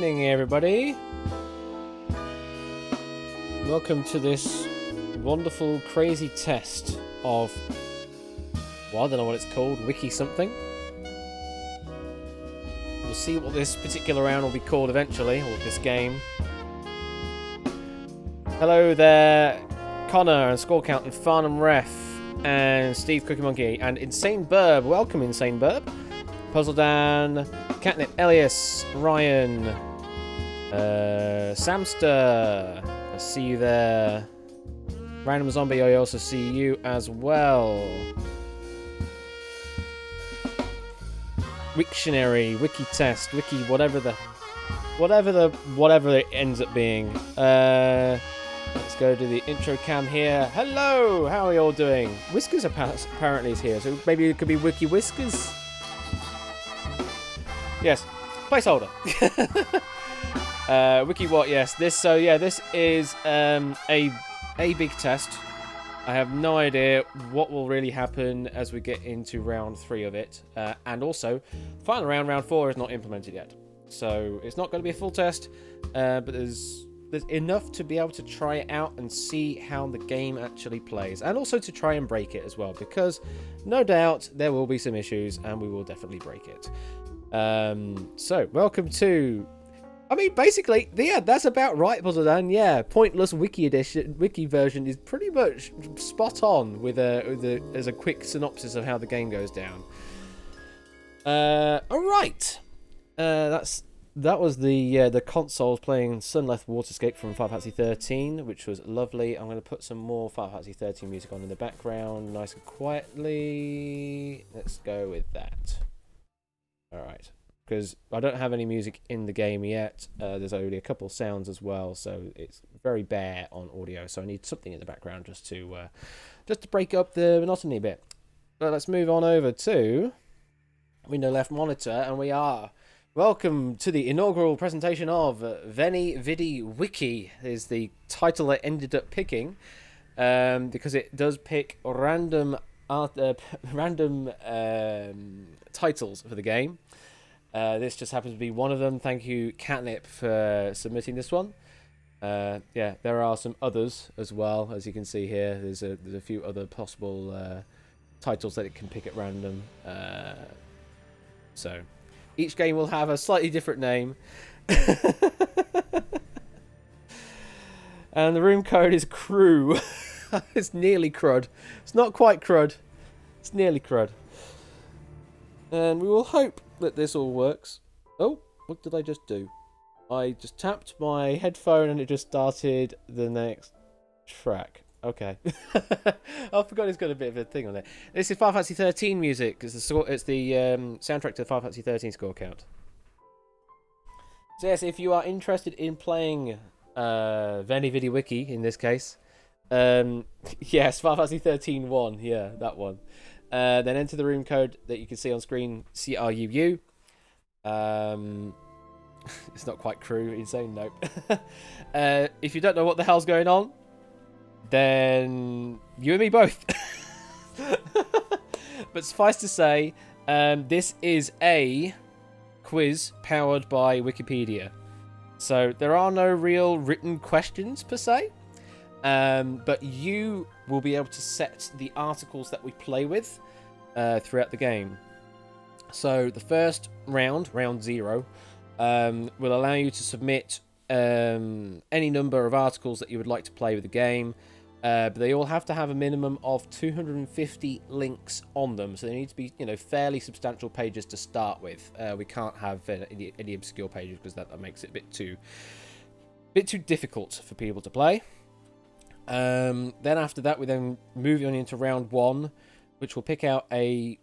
evening, everybody. Welcome to this wonderful, crazy test of, well, I don't know what it's called, Wiki something. We'll see what this particular round will be called eventually, or this game. Hello there, Connor and Score Count and Farnham Ref and Steve Cookie Monkey and Insane Burb. Welcome, Insane Burb. Puzzle Dan, Catnip, Elias, Ryan, Samster. I see you there. Random Zombie, I also see you as well. Wiktionary, Wiki Test, Wiki, whatever it ends up being. Let's go to the intro cam here. Hello, how are you all doing? Whiskers apparently is here, so maybe it could be Wiki Whiskers. Yes, placeholder. Wiki what? Yes, this. So yeah, this is a big test. I have no idea what will really happen as we get into round 3 of it, and also, final round 4 is not implemented yet, so it's not going to be a full test. But there's enough to be able to try it out and see how the game actually plays, and also to try and break it as well, because no doubt there will be some issues, and we will definitely break it. So welcome to, I mean, basically, yeah, that's about right, Puzzle Dan. Yeah, pointless wiki version is pretty much spot on with as a quick synopsis of how the game goes down. All right, that was the consoles playing Sunleth Waterscape from Final Fantasy 13, which was lovely. I'm going to put some more Final Fantasy 13 music on in the background, nice and quietly. Let's go with that. Alright, because I don't have any music in the game yet. There's only a couple sounds as well, so it's very bare on audio, so I need something in the background just to break up the monotony a bit. But let's move on over to Window Left Monitor, and we are welcome to the inaugural presentation of Veni Vidi Wiki is the title I ended up picking, because it does pick random titles for the game. This just happens to be one of them. Thank you, Catnip, for submitting this one. Yeah, there are some others as well, as you can see here. There's a few other possible titles that it can pick at random. So each game will have a slightly different name. And the room code is crew. It's nearly crud. It's not quite crud. It's nearly crud. And we will hope that this all works. Oh, what did I just do? I just tapped my headphone and it just started the next track. Okay. I forgot it's got a bit of a thing on it. This is Final Fantasy 13 music. It's the soundtrack to the Final Fantasy 13 score count. So yes, if you are interested in playing Veni Vidi Wiki in this case, yes, Final Fantasy 13-1, yeah, that one. Then enter the room code that you can see on screen, CRUU. It's not quite crew, insane, nope. If you don't know what the hell's going on, then you and me both. But suffice to say, this is a quiz powered by Wikipedia. So there are no real written questions per se. But you will be able to set the articles that we play with throughout the game. So the first round 0, will allow you to submit any number of articles that you would like to play with the game. But they all have to have a minimum of 250 links on them. So they need to be, fairly substantial pages to start with. We can't have any obscure pages because that makes it a bit too difficult for people to play. Then after that, we then move on into round 1, which will pick out a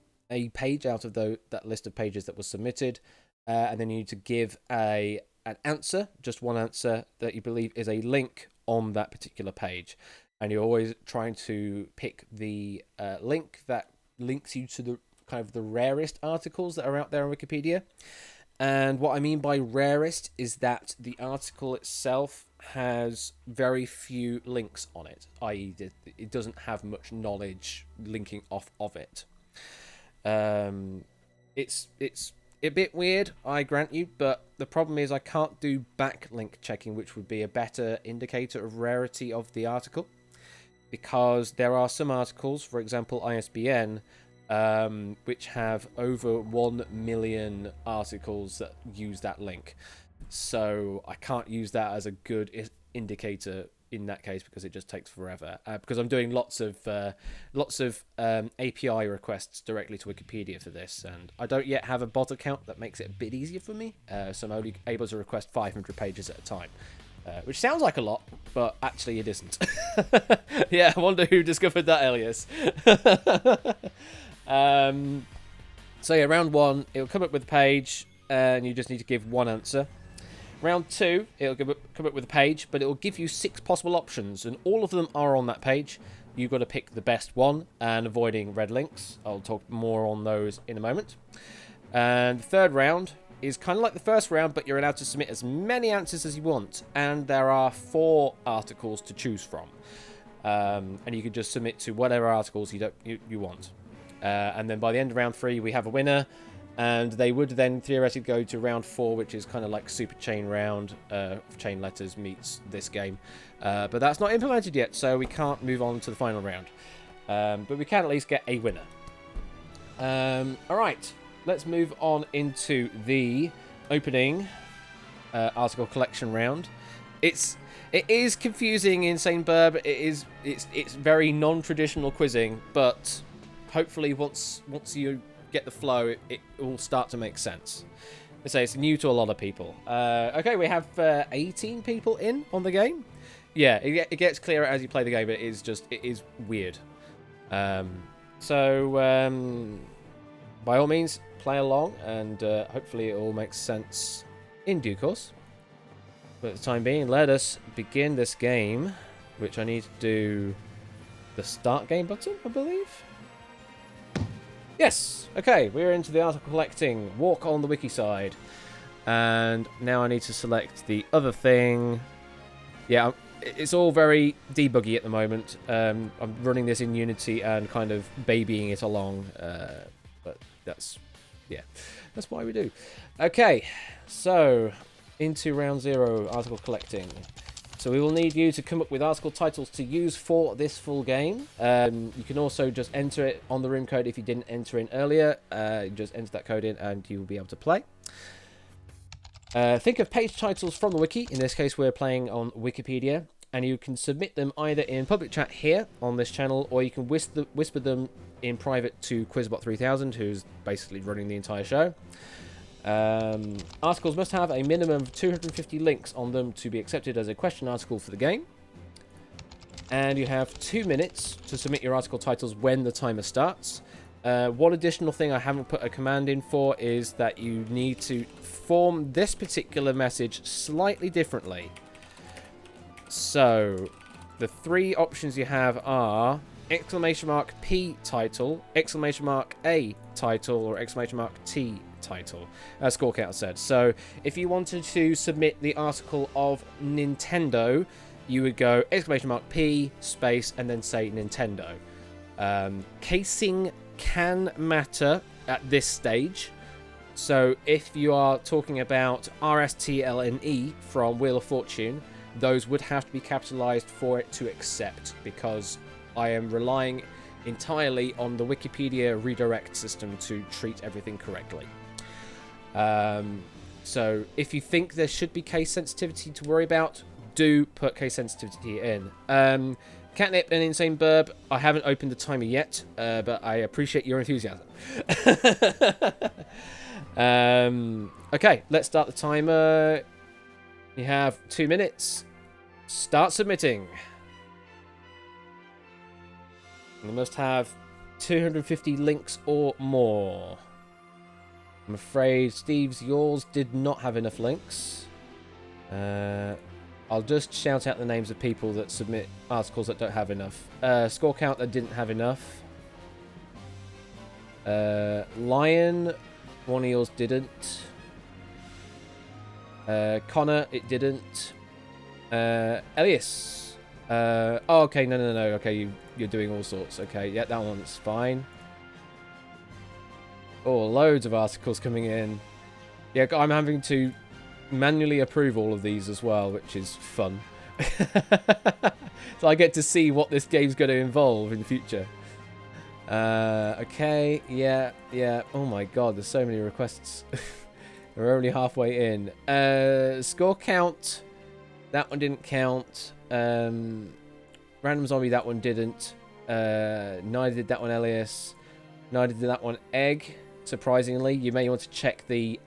page out of that list of pages that was submitted, and then you need to give an answer, just one answer that you believe is a link on that particular page, and you're always trying to pick the link that links you to the kind of the rarest articles that are out there on Wikipedia. And what I mean by rarest is that the article itself has very few links on it, i.e. it doesn't have much knowledge linking off of it. It's a bit weird, I grant you, but the problem is I can't do backlink checking, which would be a better indicator of rarity of the article, because there are some articles, for example ISBN, which have over 1 million articles that use that link. So I can't use that as a good indicator in that case, because it just takes forever. Because I'm doing lots of API requests directly to Wikipedia for this, and I don't yet have a bot account that makes it a bit easier for me. So I'm only able to request 500 pages at a time, which sounds like a lot, but actually it isn't. Yeah, I wonder who discovered that alias. So yeah, round 1, it'll come up with a page, and you just need to give one answer. Round 2, it'll come up with a page, but it'll give you 6 possible options, and all of them are on that page. You've got to pick the best one, and avoiding red links. I'll talk more on those in a moment. And the third round is kind of like the first round, but you're allowed to submit as many answers as you want, and there are 4 articles to choose from. And you can just submit to whatever articles you want. And then by the end of round 3, we have a winner. And they would then theoretically go to round 4, which is kind of like Super Chain round. Chain Letters meets this game. But that's not implemented yet, so we can't move on to the final round. But we can at least get a winner. Alright, let's move on into the opening article collection round. It is confusing in Insane Burb. It's very non-traditional quizzing, but hopefully once you get the flow, it will start to make sense. I say it's new to a lot of people. Okay, we have 18 people in on the game. Yeah, it gets clearer as you play the game, but it is weird. So by all means, play along, and hopefully it all makes sense in due course. But for the time being, let us begin this game, which I need to do the start game button, I believe. Yes! Okay, we're into the article collecting. Walk on the wiki side. And now I need to select the other thing. Yeah, it's all very debuggy at the moment. I'm running this in Unity and kind of babying it along. But that's why we do. Okay, so into round 0, article collecting. So we will need you to come up with article titles to use for this full game. You can also just enter it on the room code if you didn't enter in earlier. Just enter that code in and you will be able to play. Think of page titles from the wiki. In this case, we're playing on Wikipedia. And you can submit them either in public chat here on this channel, or you can whisper them in private to Quizbot3000, who's basically running the entire show. Articles must have a minimum of 250 links on them to be accepted as a question article for the game. And you have 2 minutes to submit your article titles when the timer starts. One additional thing I haven't put a command in for is that you need to form this particular message slightly differently. So the 3 options you have are !P title, !A title, or !T title, as Scorecount said. So if you wanted to submit the article of Nintendo, you would go !P space and then say Nintendo. Casing can matter at this stage. So if you are talking about RSTLNE from Wheel of Fortune, those would have to be capitalized for it to accept, because I am relying entirely on the Wikipedia redirect system to treat everything correctly. So if you think there should be case sensitivity to worry about, do put case sensitivity in. Catnip and Insane Burb, I haven't opened the timer yet, but I appreciate your enthusiasm. Okay, let's start the timer. You have 2 minutes. Start submitting. You must have 250 links or more. I'm afraid, Steve's, yours did not have enough links. I'll just shout out the names of people that submit articles that don't have enough. Score count that didn't have enough. Lion, one of yours didn't. Connor, it didn't. Elias. Oh, okay, no. Okay, you're doing all sorts. Okay, yeah, that one's fine. Oh, loads of articles coming in. Yeah, I'm having to manually approve all of these as well, which is fun. So I get to see what this game's going to involve in the future. Okay, yeah. Oh my god, there's so many requests. We're only halfway in. Score count. That one didn't count. Random Zombie, that one didn't. Neither did that one, Elias. Neither did that one, Egg. Surprisingly, you may want to check the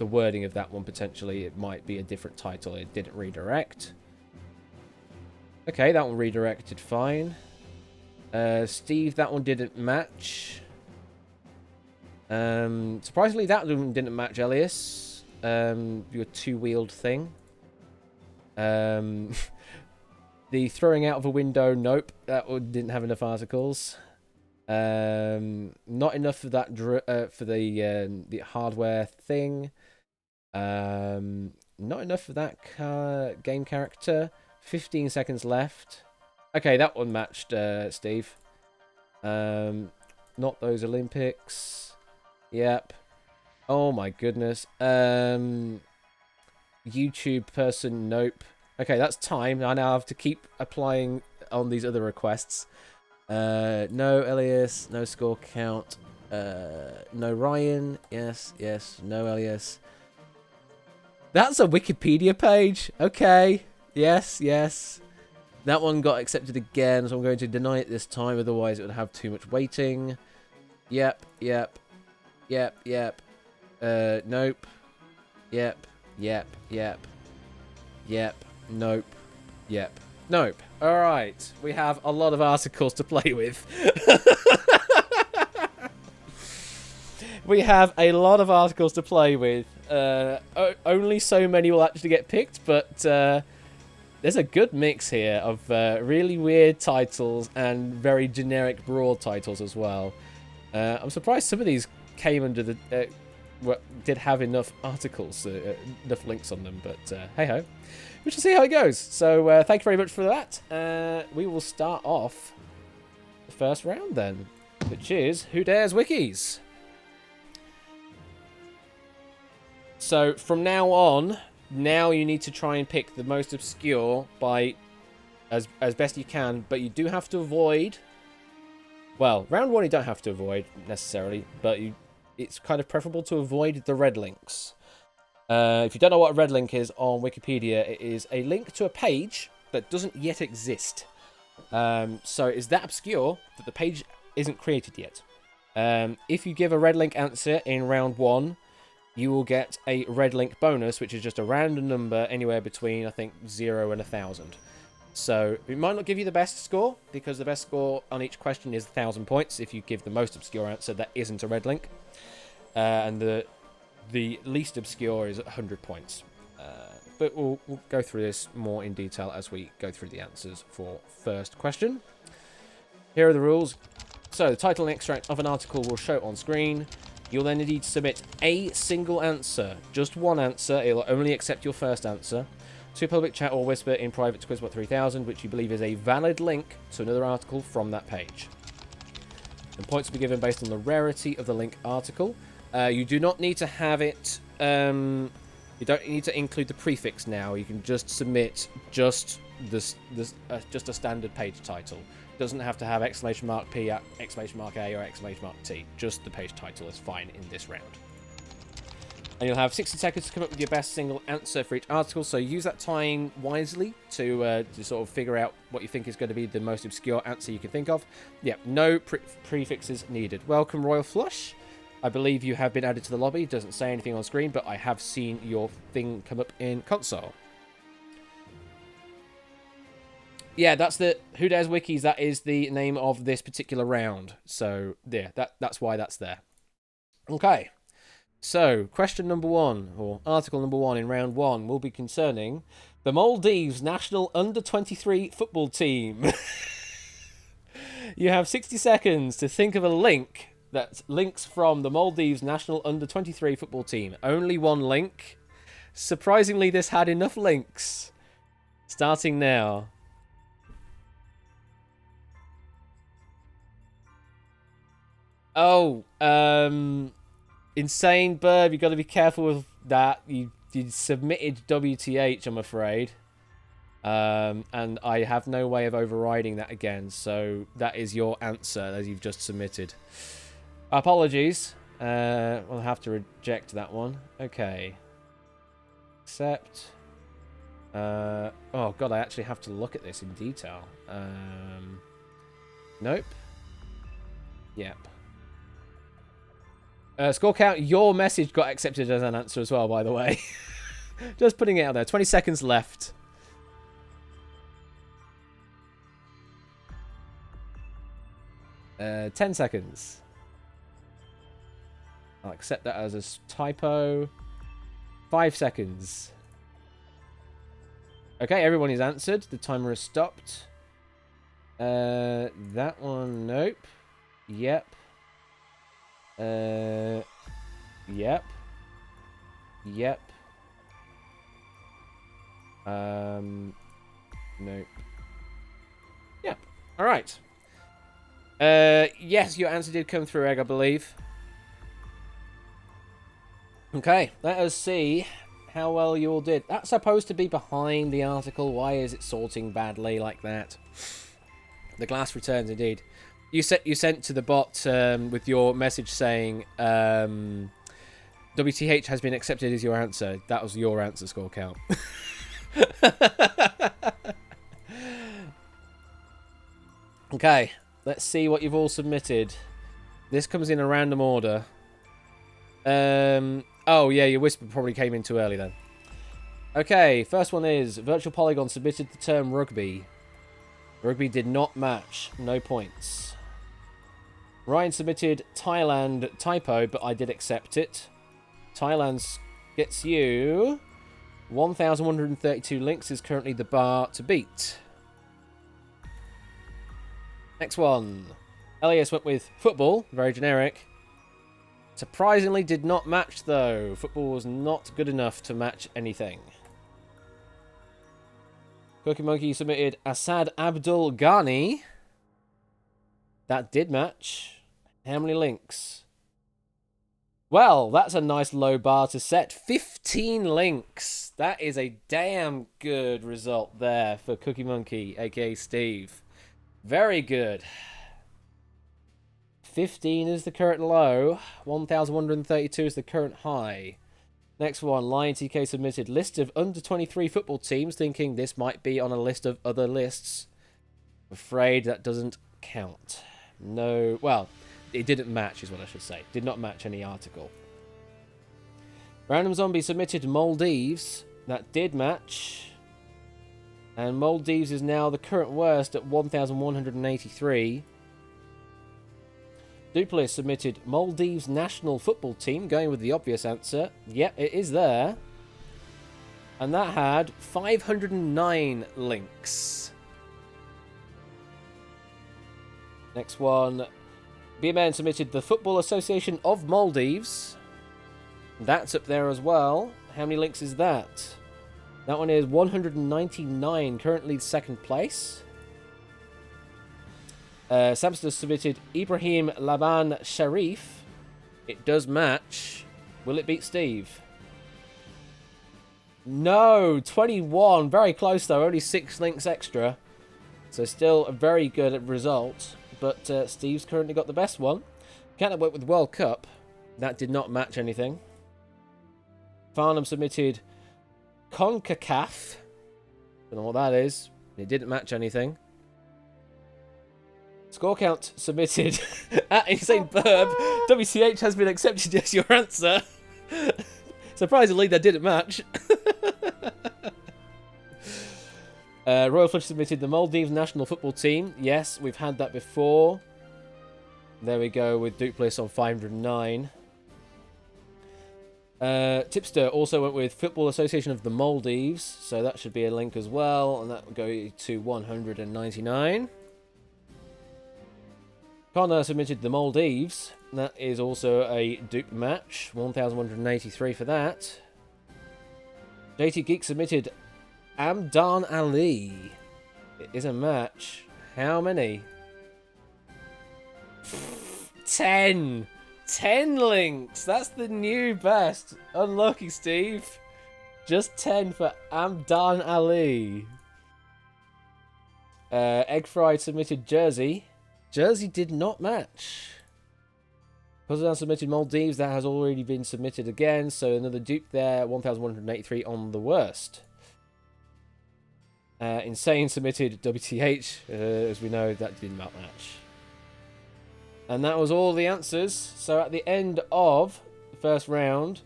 wording of that one potentially. It might be a different title. It didn't redirect. Okay, that one redirected fine. Steve, that one didn't match. Surprisingly, that one didn't match, Elias. Your two-wheeled thing. The throwing out of a window, nope. That one didn't have enough articles. Not enough for that for the hardware thing. Not enough for that game character. 15 seconds left. Okay, that one matched, Steve. Not those Olympics. Yep. Oh my goodness. YouTube person, nope. Okay, that's time. I now have to keep applying on these other requests. No Elias, no score count. No Ryan, yes. No Elias. That's a Wikipedia page. Okay, yes. That one got accepted again, so I'm going to deny it this time. Otherwise, it would have too much waiting. Yep. Nope. Yep. Nope. Alright. We have a lot of articles to play with. We have a lot of articles to play with. Only so many will actually get picked, but there's a good mix here of really weird titles and very generic, broad titles as well. I'm surprised some of these came under the... did have enough articles, enough links on them, but hey-ho. We shall see how it goes. So thank you very much for that. We will start off the first round then, which is Who Dares Wikis. So from now on, you need to try and pick the most obscure by as best you can, but you do have to avoid... Well, round one you don't have to avoid necessarily, but it's kind of preferable to avoid the red links. If you don't know what a red link is on Wikipedia, it is a link to a page that doesn't yet exist. So it's that obscure that the page isn't created yet. If you give a red link answer in round one, you will get a red link bonus, which is just a random number anywhere between, I think, 0 and 1,000. So it might not give you the best score, because the best score on each question is 1,000 points if you give the most obscure answer that isn't a red link. And the least obscure is 100 points. But we'll go through this more in detail as we go through the answers for first question. Here are the rules. So the title and extract of an article will show on screen. You'll then need to submit a single answer, just one answer. It'll only accept your first answer, to public chat or whisper in private to Quizbot 3000, which you believe is a valid link to another article from that page. And points will be given based on the rarity of the link article. You do not need to have it... you don't need to include the prefix now. You can just submit just a standard page title. It doesn't have to have exclamation mark P, exclamation mark A, or exclamation mark T. Just the page title is fine in this round. And you'll have 60 seconds to come up with your best single answer for each article, so use that time wisely to sort of figure out what you think is going to be the most obscure answer you can think of. Yeah, no prefixes needed. Welcome, Royal Flush. I believe you have been added to the lobby. It doesn't say anything on screen, but I have seen your thing come up in console. Yeah, that's the Who Dares Wikis. That is the name of this particular round. So, yeah, that's why that's there. Okay. So, question number one, or article number one in round one, will be concerning the Maldives national under-23 football team. You have 60 seconds to think of a link that links from the Maldives national under-23 football team. Only one link. Surprisingly, this had enough links. Starting now. Oh, Insane Burb, you got to be careful with that. You submitted WTH, I'm afraid. And I have no way of overriding that again, so that is your answer as you've just submitted. Apologies. We'll have to reject that one. Okay. Accept. Oh god, I actually have to look at this in detail. Nope. Yep. Score count, your message got accepted as an answer as well, by the way. Just putting it out there. 20 seconds left. Uh, 10 seconds. I'll accept that as a typo. 5 seconds. Okay, everyone is answered. The timer has stopped. That one, nope. Yep. Yep. Yep. Nope. Yep. All right. Yes, your answer did come through, Egg, I believe. Okay, let us see how well you all did. That's supposed to be behind the article. Why is it sorting badly like that? The glass returns, indeed. You sent to the bot with your message saying WTH has been accepted as your answer. That was your answer, score count. Okay, let's see what you've all submitted. This comes in a random order. Oh, yeah, your whisper probably came in too early then. Okay, first one is Virtual Polygon submitted the term rugby. Rugby did not match. No points. Ryan submitted Thailand typo, but I did accept it. Thailand gets you 1,132 links is currently the bar to beat. Next one. Elias went with football, very generic. Surprisingly did not match though. Football was not good enough to match anything. Cookie Monkey submitted Asad Abdul Ghani. That did match. How many links? Well, that's a nice low bar to set. 15 links. That is a damn good result there for Cookie Monkey, aka Steve. Very good. 15 is the current low. 1,132 is the current high. Next one, Lion TK submitted list of under 23 football teams, thinking this might be on a list of other lists. I'm afraid that doesn't count. No, well, it didn't match is what I should say. Did not match any article. Random Zombie submitted Maldives. That did match. And Maldives is now the current worst at 1,183. Duplis submitted Maldives national football team, going with the obvious answer. Yep, it is there. And that had 509 links. Next one. BMN submitted the Football Association of Maldives. That's up there as well. How many links is that? That one is 199, currently second place. Samster submitted Ibrahim Laban Sharif. It does match. Will it beat Steve? No, 21. Very close though. Only 6 links extra. So still a very good result. But Steve's currently got the best one. Can't work with World Cup. That did not match anything. Farnham submitted CONCACAF. Don't know what that is. It didn't match anything. Score count submitted at Insane Burb. WCH has been accepted as your answer. Surprisingly, that didn't match. Royal Flush submitted the Maldives national football team. Yes, we've had that before. There we go with Duplis on 509. Tipster also went with Football Association of the Maldives. So that should be a link as well. And that will go to 199. Connor submitted the Maldives. That is also a dupe match. 1,183 for that. JT Geek submitted Amdan Ali. It is a match. How many? 10. 10 links. That's the new best. Unlucky, Steve. Just 10 for Amdan Ali. Egg Fried submitted Jersey. Jersey did not match. Puzzledown submitted Maldives. That has already been submitted again. So another dupe there. 1,183 on the worst. Insane submitted WTH. As we know, that did not match. And that was all the answers. So at the end of the first round,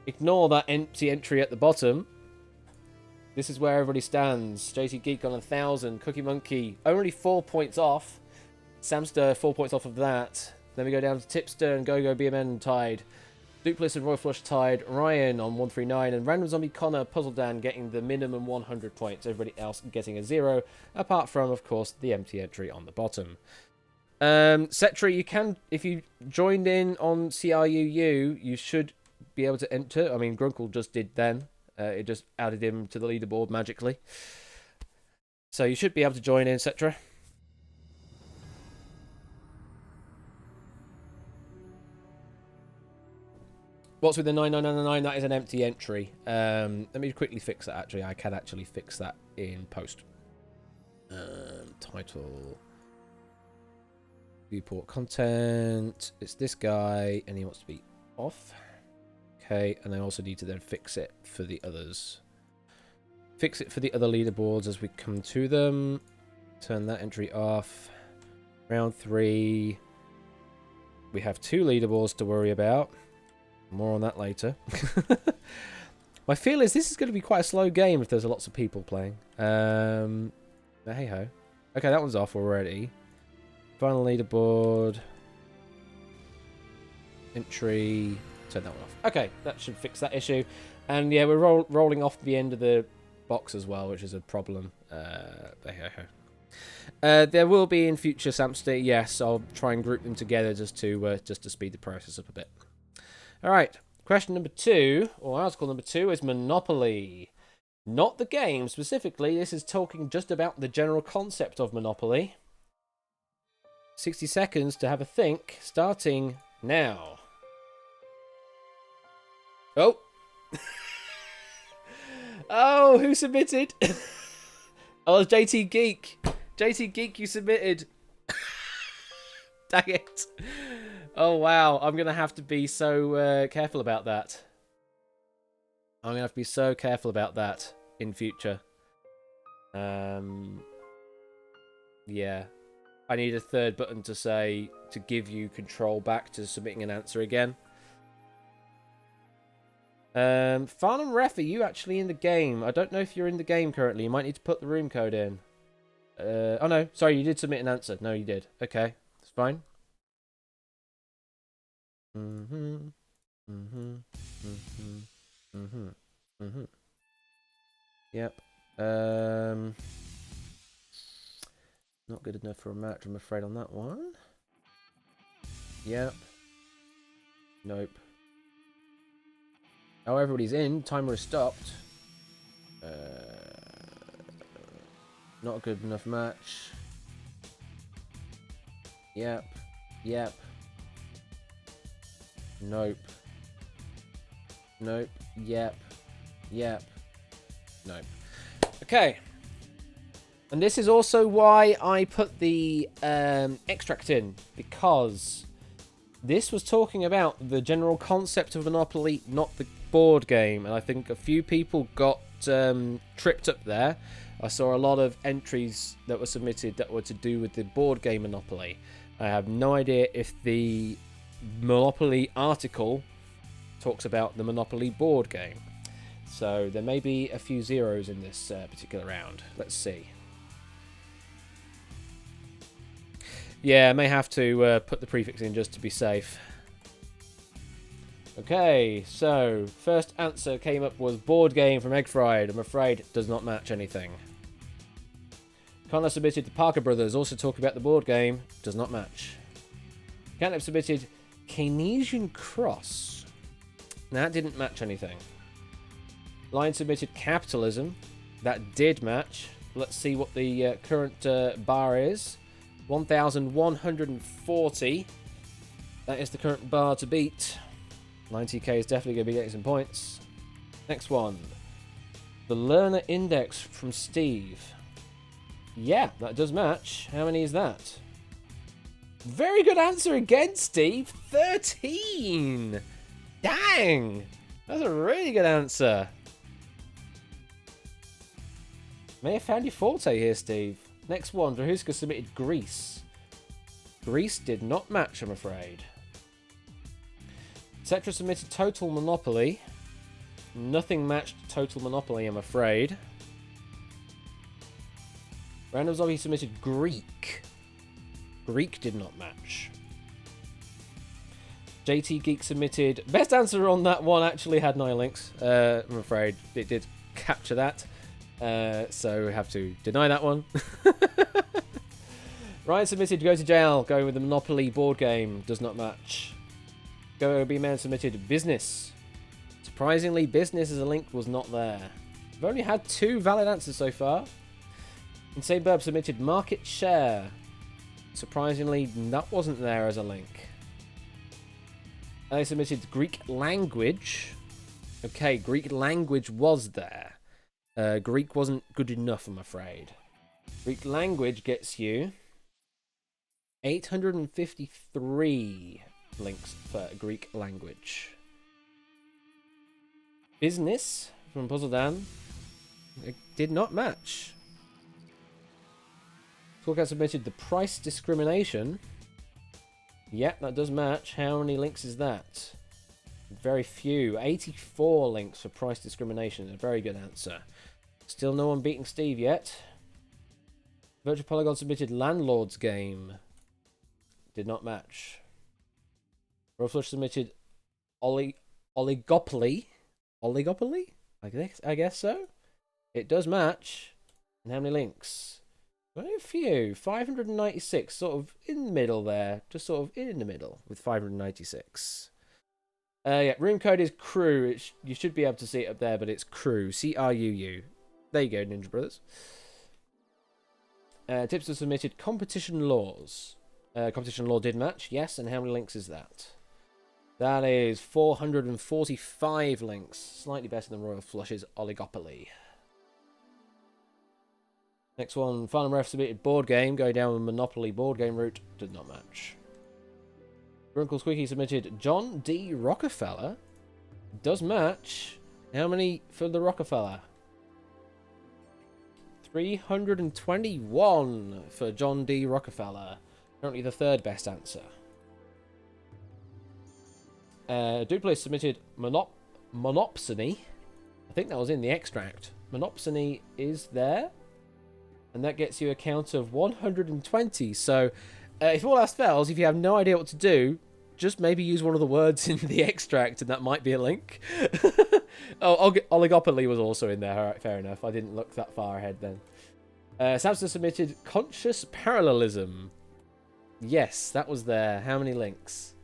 ignore that empty entry at the bottom. This is where everybody stands. JT Geek on 1,000. Cookie Monkey only 4 points off. Samster 4 points off of that. Then we go down to Tipster and Go BMN tied. Duplis and Royal Flush tied. Ryan on 139. And Random Zombie Connor, Puzzle Dan getting the minimum 100 points. Everybody else getting a 0. Apart from, of course, the empty entry on the bottom. Cetra, you can, if you joined in on CRUU, you should be able to enter. I mean, Grunkle just did then. It just added him to the leaderboard magically. So you should be able to join in, Cetra. What's with the 9999? That is an empty entry. Let me quickly fix that, actually. I can actually fix that in post. Title. Viewport content. It's this guy, and he wants to be off. Okay, and I also need to then fix it for the others. Fix it for the other leaderboards as we come to them. Turn that entry off. Round 3. We have 2 leaderboards to worry about. More on that later. My feel is this is going to be quite a slow game if there's lots of people playing. But hey ho. Okay, that one's off already. Final leaderboard. Entry. Turn that one off. Okay, that should fix that issue. And yeah, we're rolling off the end of the box as well, which is a problem. There will be in future Samster. Yes, I'll try and group them together just to speed the process up a bit. All right, question number 2, or article number 2, is Monopoly. Not the game specifically. This is talking just about the general concept of Monopoly. 60 seconds to have a think, starting now. Oh. Oh, who submitted? Oh, it's JT Geek. JT Geek, you submitted. Dang it. Oh, wow. I'm going to have to be so careful about that. I'm going to have to be so careful about that in future. Yeah. I need a third button to say, to give you control back to submitting an answer again. Farnham Ref, are you actually in the game? I don't know if you're in the game currently. You might need to put the room code in. Oh no, sorry, you did submit an answer. No, you did. Okay, it's fine. Yep. Not good enough for a match, I'm afraid, on that one. Yep. Nope. Oh, everybody's in. Timer is stopped. Not a good enough match. Yep. Yep. Nope. Nope. Yep. Yep. Nope. Okay. And this is also why I put the extract in, because this was talking about the general concept of Monopoly, not the board game, and I think a few people got tripped up there. I saw a lot of entries that were submitted that were to do with the board game Monopoly. I have no idea if the Monopoly article talks about the Monopoly board game. So there may be a few zeros in this particular round. Let's see. Yeah, I may have to put the prefix in just to be safe. Okay, so first answer came up was board game from Egg Fried. I'm afraid it does not match anything. Connor submitted the Parker Brothers, also talk about the board game, does not match. Catnip submitted Keynesian Cross. That didn't match anything. Lion submitted Capitalism. That did match. Let's see what the current bar is. 1,140. That is the current bar to beat. 90k is definitely going to be getting some points. Next one. The learner index from Steve. Yeah, that does match. How many is that? Very good answer again, Steve. 13. Dang. That's a really good answer. May have found your forte here, Steve. Next one. Drahuska submitted Greece. Greece did not match, I'm afraid. Cetra submitted Total Monopoly. Nothing matched Total Monopoly, I'm afraid. Random Zombie submitted Greek. Greek did not match. JT Geek submitted... Best answer on that one actually had 9 links. I'm afraid it did capture that. So we have to deny that one. Ryan submitted Go to Jail, going with the Monopoly board game. Does not match. Go B-Man submitted Business. Surprisingly, Business as a link was not there. We've only had 2 valid answers so far. Insane Burb submitted Market Share. Surprisingly, that wasn't there as a link. They submitted Greek Language. Okay, Greek Language was there. Greek wasn't good enough, I'm afraid. Greek Language gets you 853 links for Greek Language. Business from Puzzle Dan. It did not match. Scorecard submitted the Price Discrimination. Yep, that does match. How many links is that? Very few. 84 links for Price Discrimination. A very good answer. Still no one beating Steve yet. Virtual Polygon submitted Landlord's Game. Did not match. Royal Flush submitted Oligopoly. Oligopoly? I guess so. It does match. And how many links? Very few. 596. Sort of in the middle there. Just sort of in the middle with 596. Yeah, room code is crew. You should be able to see it up there, but it's crew. CRUU. There you go, Ninja Brothers. Tipster submitted competition laws. Competition law did match, yes. And how many links is that? That is 445 links. Slightly better than Royal Flush's Oligopoly. Next one, Final Ref submitted board game. Going down the Monopoly board game route. Did not match. Grunkle Squeaky submitted John D. Rockefeller. Does match. How many for the Rockefeller? 321 for John D. Rockefeller. Currently the 3rd best answer. Duplicate submitted Monopsony. I think that was in the extract. Monopsony is there. And that gets you a count of 120. So, if all else fails, if you have no idea what to do, just maybe use one of the words in the extract and that might be a link. Oh, Oligopoly was also in there. All right, fair enough. I didn't look that far ahead then. Samson submitted Conscious Parallelism. Yes, that was there. How many links?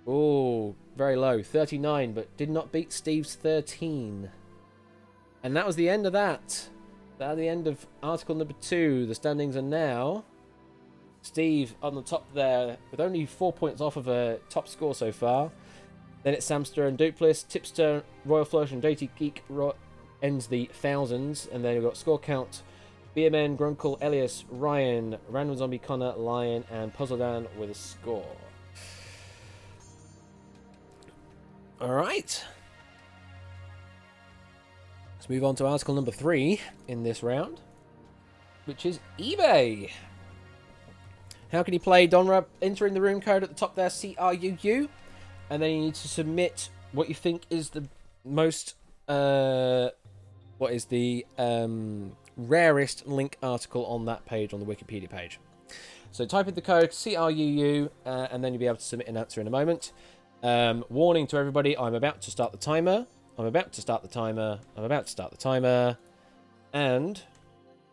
Oh, very low. 39, but did not beat Steve's 13. And that was the end of that. That's the end of article number 2. The standings are now Steve on the top there with only 4 points off of a top score so far. Then it's Samster and Duplis, Tipster, Royal Flush, and JT Geek ends the thousands. And then we've got score count: BMN, Grunkle, Elias, Ryan, Random Zombie, Connor, Lion, and Puzzle Dan with a score. Alright. Let's move on to article number 3 in this round, which is eBay. How can you play Donra? Entering the room code at the top there, CRUU, and then you need to submit what you think is the most, rarest link article on that page, on the Wikipedia page. So type in the code CRUU, and then you'll be able to submit an answer in a moment. Warning to everybody, I'm about to start the timer. I'm about to start the timer. I'm about to start the timer. And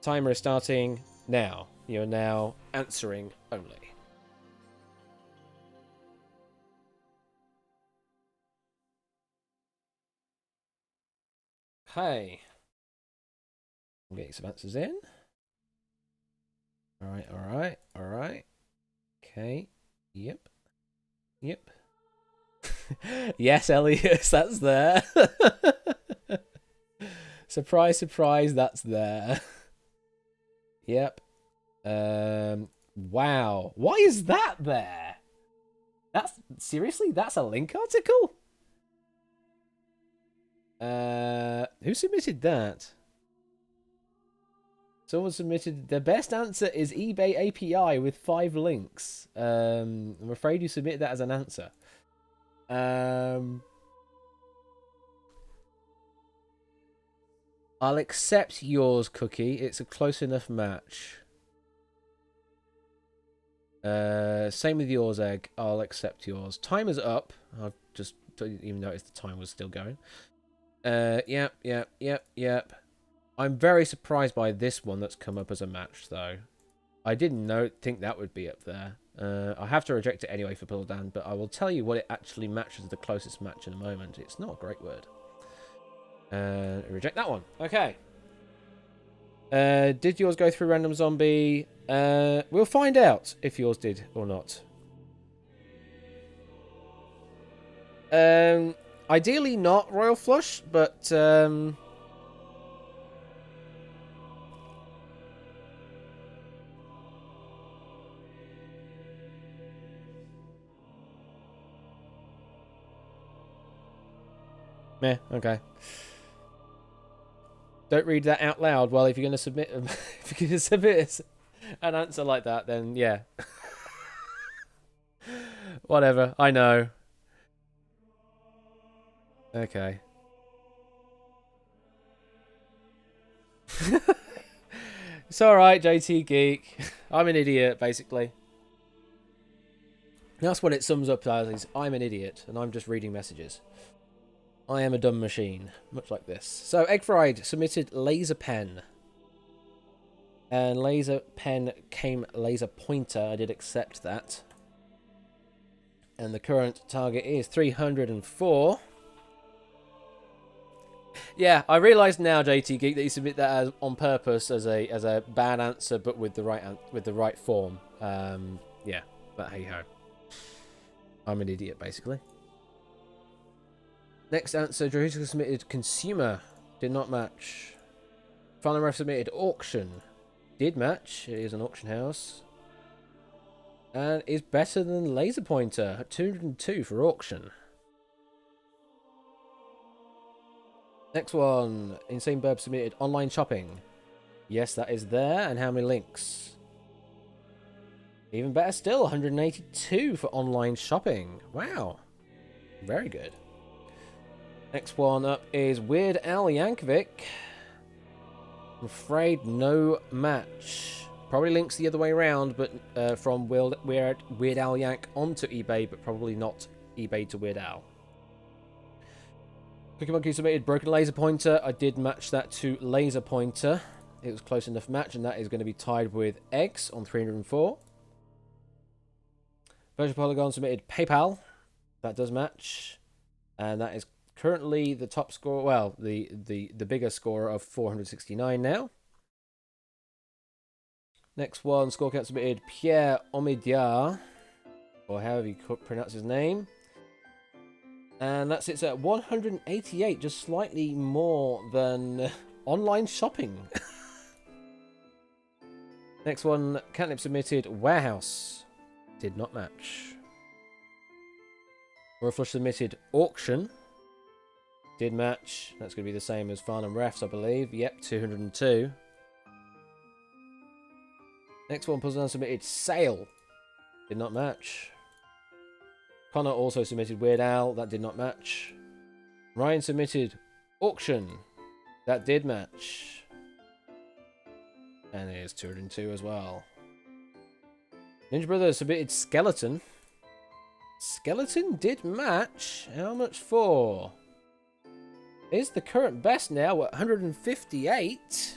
timer is starting now. You're now answering only. Okay. I'm getting some answers in. Alright, alright, alright. Okay. Yep. Yep. Yes, Elias, that's there. Surprise, surprise, that's there. Yep. Wow. Why is that there? That's seriously, that's a link article? Who submitted that? Someone submitted the best answer is eBay API with 5 links. I'm afraid you submitted that as an answer. I'll accept yours, Cookie. It's a close enough match. Same with yours, Egg. I'll accept yours. Timer's up. I've just didn't even notice the time was still going. Yep. I'm very surprised by this one that's come up as a match, though. I didn't think that would be up there. I have to reject it anyway for Pildan, but I will tell you what it actually matches the closest match in a moment. It's not a great word. Reject that one. Okay. Did yours go through Random Zombie? We'll find out if yours did or not. Ideally not Royal Flush, but meh, okay. Don't read that out loud. Well, if you're going to submit if you're going to submit an answer like that, then yeah. Whatever, I know. Okay. It's alright, JT Geek. I'm an idiot, basically. That's what it sums up as, is I'm an idiot, and I'm just reading messages. I am a dumb machine, much like this. So, Egg Fried submitted laser pen. And laser pen came laser pointer. I did accept that. And the current target is 304. Yeah, I realised now, JT Geek, that you submit that as on purpose as a bad answer, but with the right form. Yeah, but hey ho, I'm an idiot basically. Next answer, Drew submitted consumer, did not match. Final ref submitted auction, did match. It is an auction house, and is better than laser pointer. 202 for auction. Next one, Insane Burb submitted online shopping. Yes, that is there. And how many links? Even better still, 182 for online shopping. Wow. Very good. Next one up is Weird Al Yankovic. I'm afraid no match. Probably links the other way around, but from Weird Al Yank onto eBay, but probably not eBay to Weird Al. Cookie Monkey submitted broken laser pointer. I did match that to laser pointer. It was close enough match, and that is going to be tied with Eggs on 304. Virtual Polygon submitted PayPal. That does match, and that is currently the top score. Well, the bigger scorer of 469 now. Next one, score count submitted Pierre Omidyar, or however you pronounce his name. And that sits at 188, just slightly more than online shopping. Next one, Catnip submitted Warehouse. Did not match. Royal Flush submitted Auction. Did match. That's going to be the same as Farnham Refs, I believe. Yep, 202. Next one, Puzzle submitted Sale. Did not match. Connor also submitted Weird Al. That did not match. Ryan submitted Auction. That did match. And it is 202 as well. Ninja Brothers submitted Skeleton. Skeleton did match. How much for? Is the current best now at 158.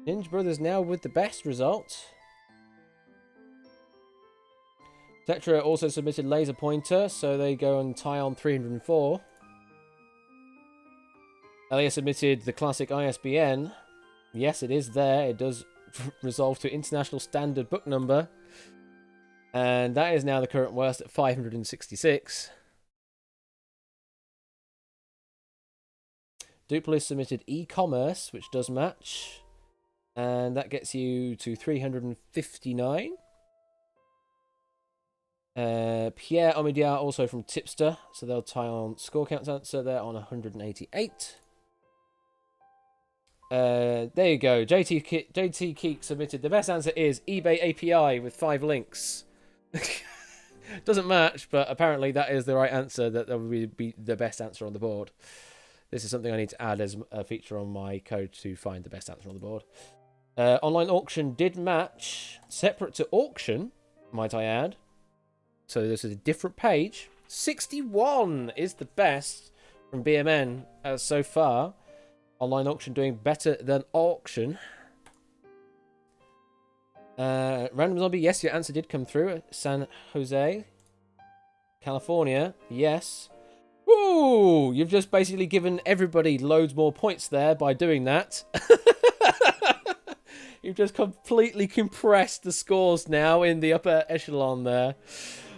Ninja Brothers now with the best result. Tetra also submitted laser pointer, so they go and tie on 304. Elia submitted the classic ISBN. Yes, it is there. It does resolve to international standard book number. And that is now the current worst at 566. Duplo submitted e-commerce, which does match. And that gets you to 359. Pierre Omidyar also from Tipster, so they'll tie on score counts answer. They're on 188. There you go. JT Keek submitted. The best answer is eBay API with 5 links. Doesn't match, but apparently that is the right answer. That would be the best answer on the board. This is something I need to add as a feature on my code to find the best answer on the board. Online auction did match. Separate to auction, might I add. So this is a different page. 61 is the best from BMN so far. Online auction doing better than auction. Random Zombie, yes, your answer did come through. San Jose, California, yes. Ooh, you've just basically given everybody loads more points there by doing that. You've just completely compressed the scores now in the upper echelon there.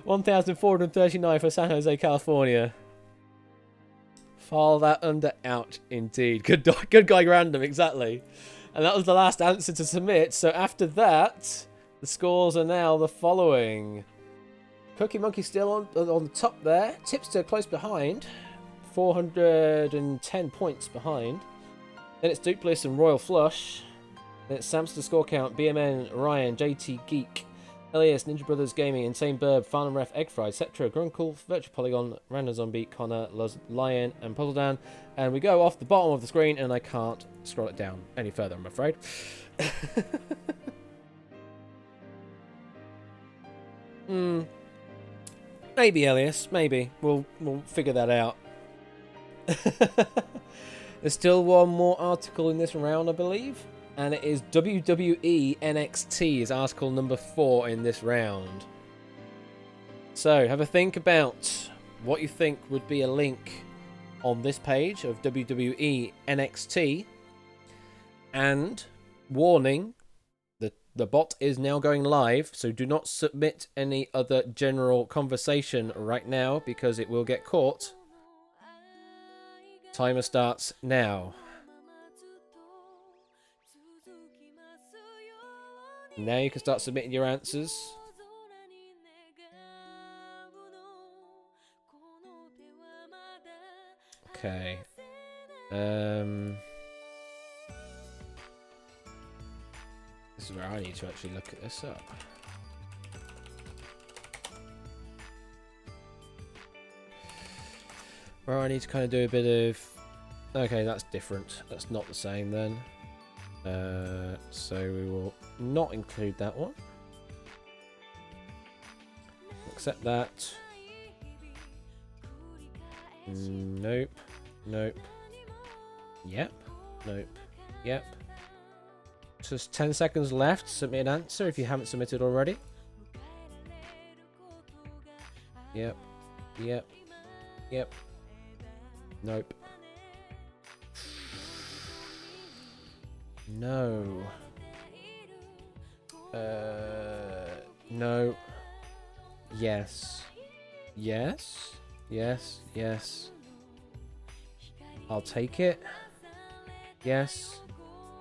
1,439 for San Jose, California. File that under out, indeed. Good guy, Random, exactly. And that was the last answer to submit. So after that, the scores are now the following. Cookie Monkey still on the top there. Tipster close behind. 410 points behind. Then it's Dupliss and Royal Flush. Then it's Samster Score Count, BMN, Ryan, JT Geek, Elias, Ninja Brothers Gaming, Insane Burb, Farnham Ref, Eggfry, Cetra, Grunkle, Virtual Polygon, Random Zombie, Connor, Lion, and Puzzledan. And we go off the bottom of the screen, and I can't scroll it down any further, I'm afraid. Maybe, Elias. Maybe. We'll figure that out. There's still one more article in this round, I believe. And it is WWE NXT is article number 4 in this round. So, have a think about what you think would be a link on this page of WWE NXT. And, warning, the bot is now going live, so do not submit any other general conversation right now because it will get caught. Timer starts now. Now you can start submitting your answers. Okay. This is where I need to actually look at this up. Where I need to kind of do a bit of... Okay, that's different. That's not the same then. So we will not include that one. Accept that. Nope. Nope. Yep. Nope. Yep. Just 10 seconds left. Submit an answer if you haven't submitted already. Yep. Yep. Yep. Nope. No. No. Yes. Yes. Yes. Yes. I'll take it. Yes.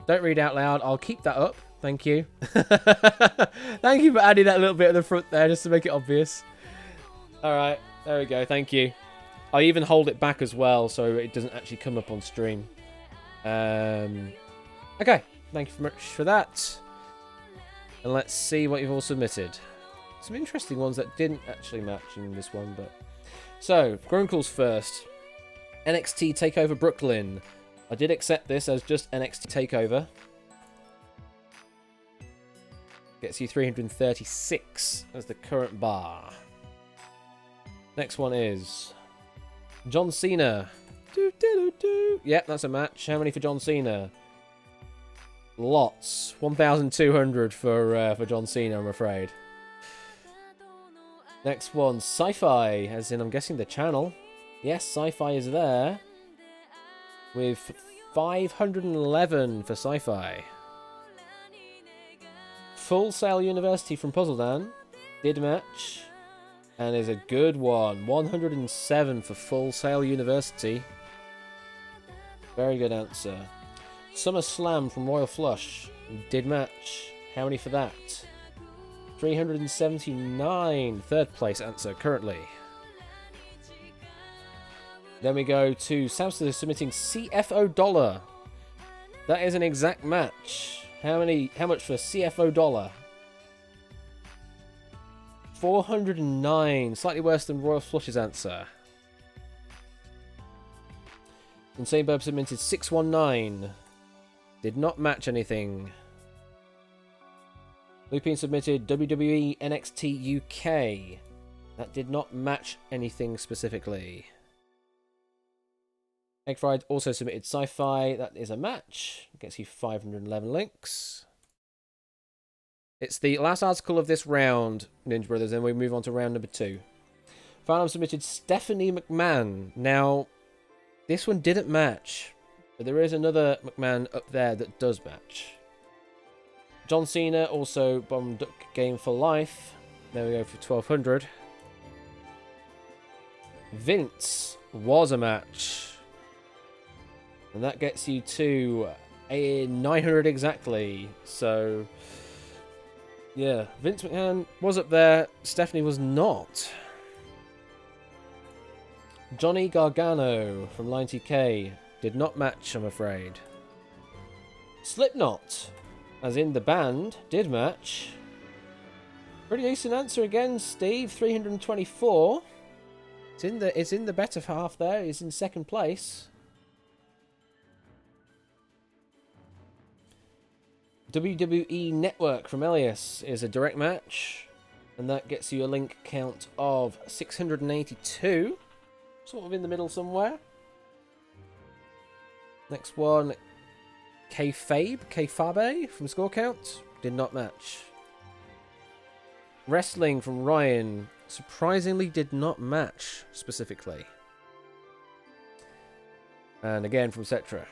Don't read out loud. I'll keep that up. Thank you. Thank you for adding that little bit at the front there just to make it obvious. Alright. There we go. Thank you. I even hold it back as well so it doesn't actually come up on stream. Okay, thank you very much for that. And let's see what you've all submitted. Some interesting ones that didn't actually match in this one, but... So, Grunkle's first. NXT TakeOver Brooklyn. I did accept this as just NXT TakeOver. Gets you 336 as the current bar. Next one is... John Cena. Yep, that's a match. How many for John Cena? Lots. 1,200 for John Cena, I'm afraid. Next one, Sci-Fi, as in I'm guessing the channel. Yes, Sci-Fi is there. With 511 for Sci-Fi. Full Sail University from Puzzledan. did match. And is a good one. 107 for Full Sail University. Very good answer. Summer Slam from Royal Flush. Did match. How many for that? 379. Third place answer currently. Then we go to Samster submitting CFO dollar. That is an exact match. How much for CFO dollar? 409. Slightly worse than Royal Flush's answer. Insane Burb submitted 619. Did not match anything. Lupine submitted WWE NXT UK. That did not match anything specifically. Egg Fried also submitted Sci-Fi. That is a match. Gets you 511 links. It's the last article of this round, Ninja Brothers, and we move on to round number 2. Farnham submitted Stephanie McMahon. Now, this one didn't match, but there is another McMahon up there that does match. John Cena also bombed Duck Game for Life. There we go for 1200. Vince was a match. And that gets you to 900 exactly. So, yeah, Vince McMahon was up there. Stephanie was not. Johnny Gargano from Line TK did not match, I'm afraid. Slipknot, as in the band, did match. Pretty decent answer again, Steve. 324. It's in the better half there. It's in second place. WWE Network from Elias is a direct match, and that gets you a link count of 682. Sort of in the middle somewhere. Next one, Kayfabe from Score Count. Did not match. Wrestling from Ryan surprisingly did not match specifically. And again from Cetra.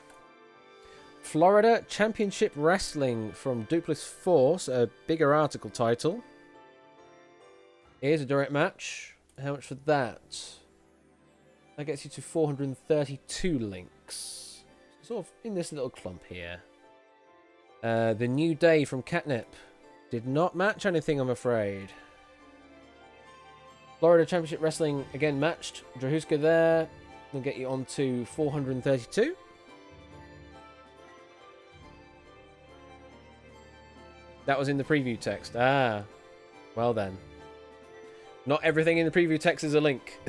Florida Championship Wrestling from Duplex Force, a bigger article title. Here's a direct match. How much for that? That gets you to 432 links. Sort of in this little clump here. The New Day from Catnip did not match anything, I'm afraid. Florida Championship Wrestling again matched. Drahuska there will get you on to 432. That was in the preview text. Ah, well then. Not everything in the preview text is a link.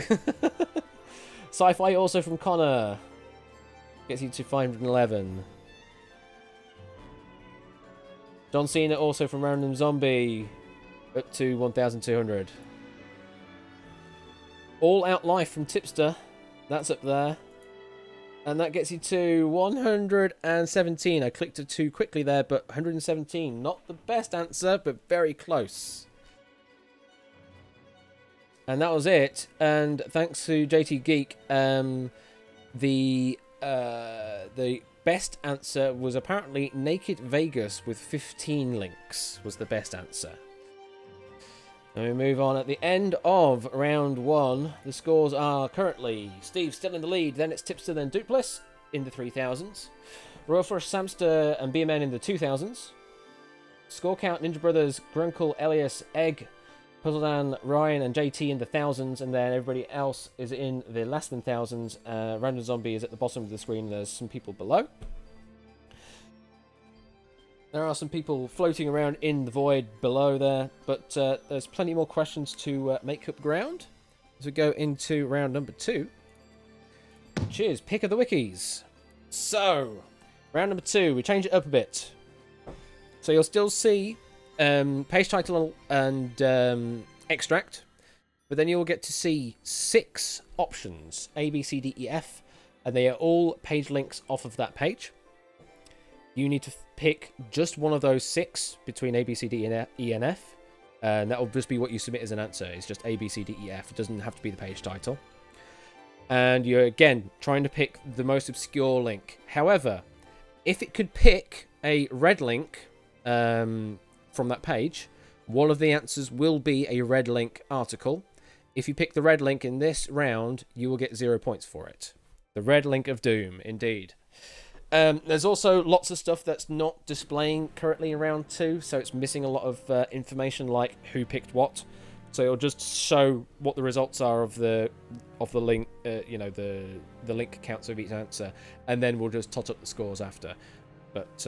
Sci-Fi also from Connor. Gets you to 511. John Cena also from Random Zombie. Up to 1,200. All Out Life from Tipster. That's up there. And that gets you to 117. I clicked it too quickly there, but 117. Not the best answer, but very close. And that was it. And thanks to JT Geek, the best answer was apparently Naked Vegas with 15 links was the best answer. And we move on at the end of round 1. The scores are currently Steve still in the lead, then it's Tipster, then Duplis in the 3000s. Royal Flush, Samster and BMN in the 2000s. Score count Ninja Brothers, Grunkle, Elias, Egg, Puzzledan, Ryan and JT in the thousands, and then everybody else is in the less than thousands. Random Zombie is at the bottom of the screen. There's some people below. There are some people floating around in the void below there, but there's plenty more questions to make up ground as we go into round number 2. Cheers, pick of the wikis. So, round number 2, we change it up a bit. So you'll still see page title and extract, but then you'll get to see 6 options, A, B, C, D, E, F, and they are all page links off of that page. You need to pick just one of those 6 between A, B, C, D, E, and F, and that will just be what you submit as an answer. It's just A, B, C, D, E, F. It doesn't have to be the page title. And you're, again, trying to pick the most obscure link. However, if it could pick a red link from that page, One of the answers will be a red link article. If you pick the red link in this round, you will get 0 points for it. The red link of doom, indeed. There's also lots of stuff that's not displaying currently in round 2, so it's missing a lot of information like who picked what. So it'll just show what the results are of the link, the link counts of each answer, and then we'll just tot up the scores after. But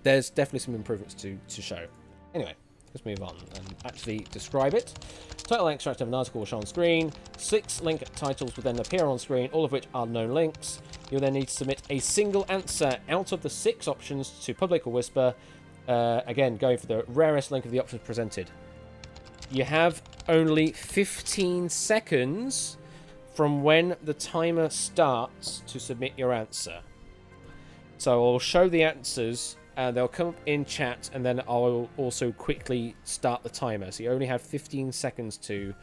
there's definitely some improvements to show. Anyway, let's move on and actually describe it. Title and extract of an article will show on screen. 6 link titles will then appear on screen, all of which are known links. You'll then need to submit a single answer out of the 6 options to Public or Whisper. Again, going for the rarest link of the options presented. You have only 15 seconds from when the timer starts to submit your answer. So I'll show the answers, and they'll come up in chat, and then I'll also quickly start the timer. So you only have 15 seconds to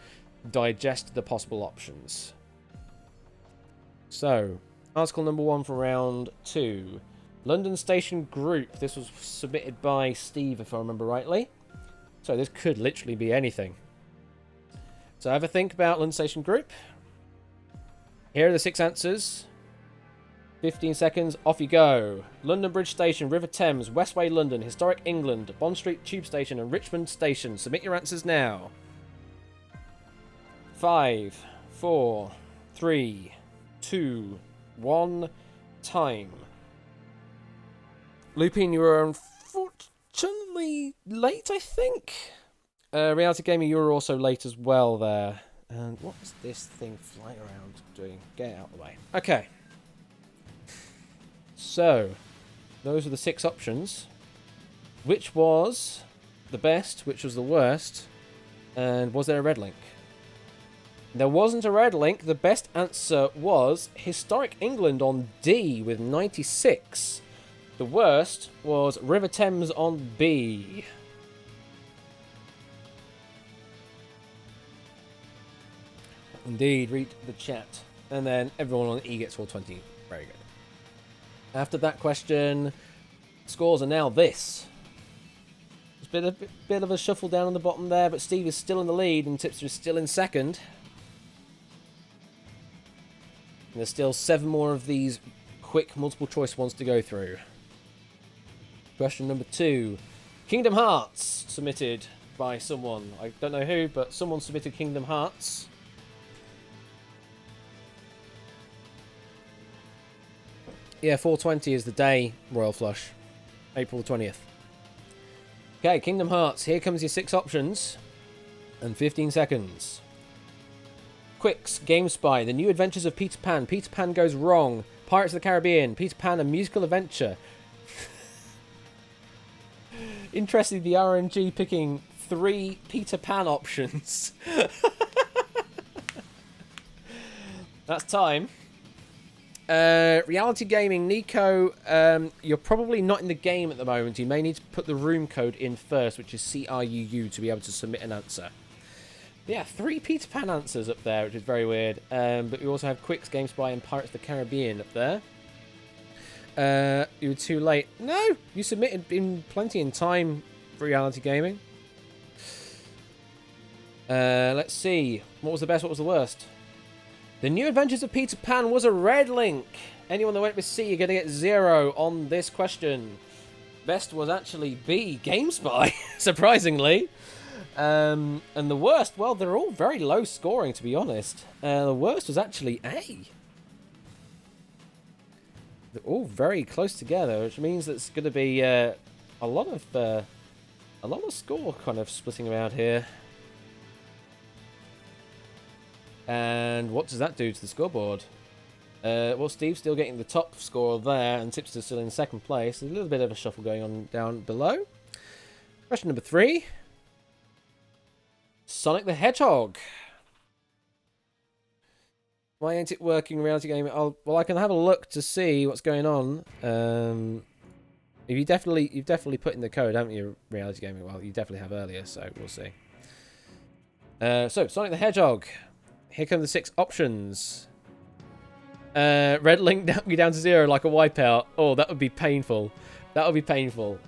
digest the possible options. So, article number 1 for round 2. London Station Group. This was submitted by Steve, if I remember rightly. So this could literally be anything. So have a think about London Station Group. Here are the 6 answers. 15 seconds, off you go. London Bridge Station, River Thames, Westway London, Historic England, Bond Street Tube Station and Richmond Station. Submit your answers now. 5, 4, 3, 2, 1, time. Lupin, you are unfortunately late, I think. Reality Gaming, you were also late as well there. And what was this thing flying around doing? Get it out of the way. Okay. So, those are the 6 options. Which was the best? Which was the worst? And was there a red link? There wasn't a red link. The best answer was Historic England on D with 96. The worst was River Thames on B. Indeed, read the chat. And then everyone on E gets all 20. Very good. After that question, scores are now this. There's been a bit of a shuffle down on the bottom there, but Steve is still in the lead and Tipster is still in second. And there's still 7 more of these quick multiple choice ones to go through. Question number 2. Kingdom Hearts, submitted by someone. I don't know who, but someone submitted Kingdom Hearts. Yeah, 420 is the day, Royal Flush. April 20th. Okay, Kingdom Hearts. Here comes your 6 options. And 15 seconds. Quicks, GameSpy, The New Adventures of Peter Pan, Peter Pan Goes Wrong, Pirates of the Caribbean, Peter Pan, A Musical Adventure. Interesting, the RNG picking 3 Peter Pan options. That's time. Reality Gaming, Nico, you're probably not in the game at the moment. You may need to put the room code in first, which is CRUU, to be able to submit an answer. Yeah, 3 Peter Pan answers up there, which is very weird. But we also have Quicks, GameSpy, and Pirates of the Caribbean up there. You were too late. No, you submitted in plenty in time for Reality Gaming. Let's see. What was the best, what was the worst? The New Adventures of Peter Pan was a red link. Anyone that went with C, you're going to get 0 on this question. Best was actually B, GameSpy, surprisingly. And the worst, well, they're all very low scoring, to be honest. The worst was actually A. They're all very close together, which means it's going to be a lot of score kind of splitting around here. And what does that do to the scoreboard? Well, Steve's still getting the top score there, and Tipster's still in second place. There's a little bit of a shuffle going on down below. Question number 3. Sonic the Hedgehog. Why ain't it working, Reality Gaming? Well, I can have a look to see what's going on. You've definitely put in the code, haven't you, Reality Gaming? Well, you definitely have earlier, so we'll see. So, Sonic the Hedgehog. Here come the 6 options. Red link you down to 0 like a wipeout. Oh, that would be painful. That would be painful.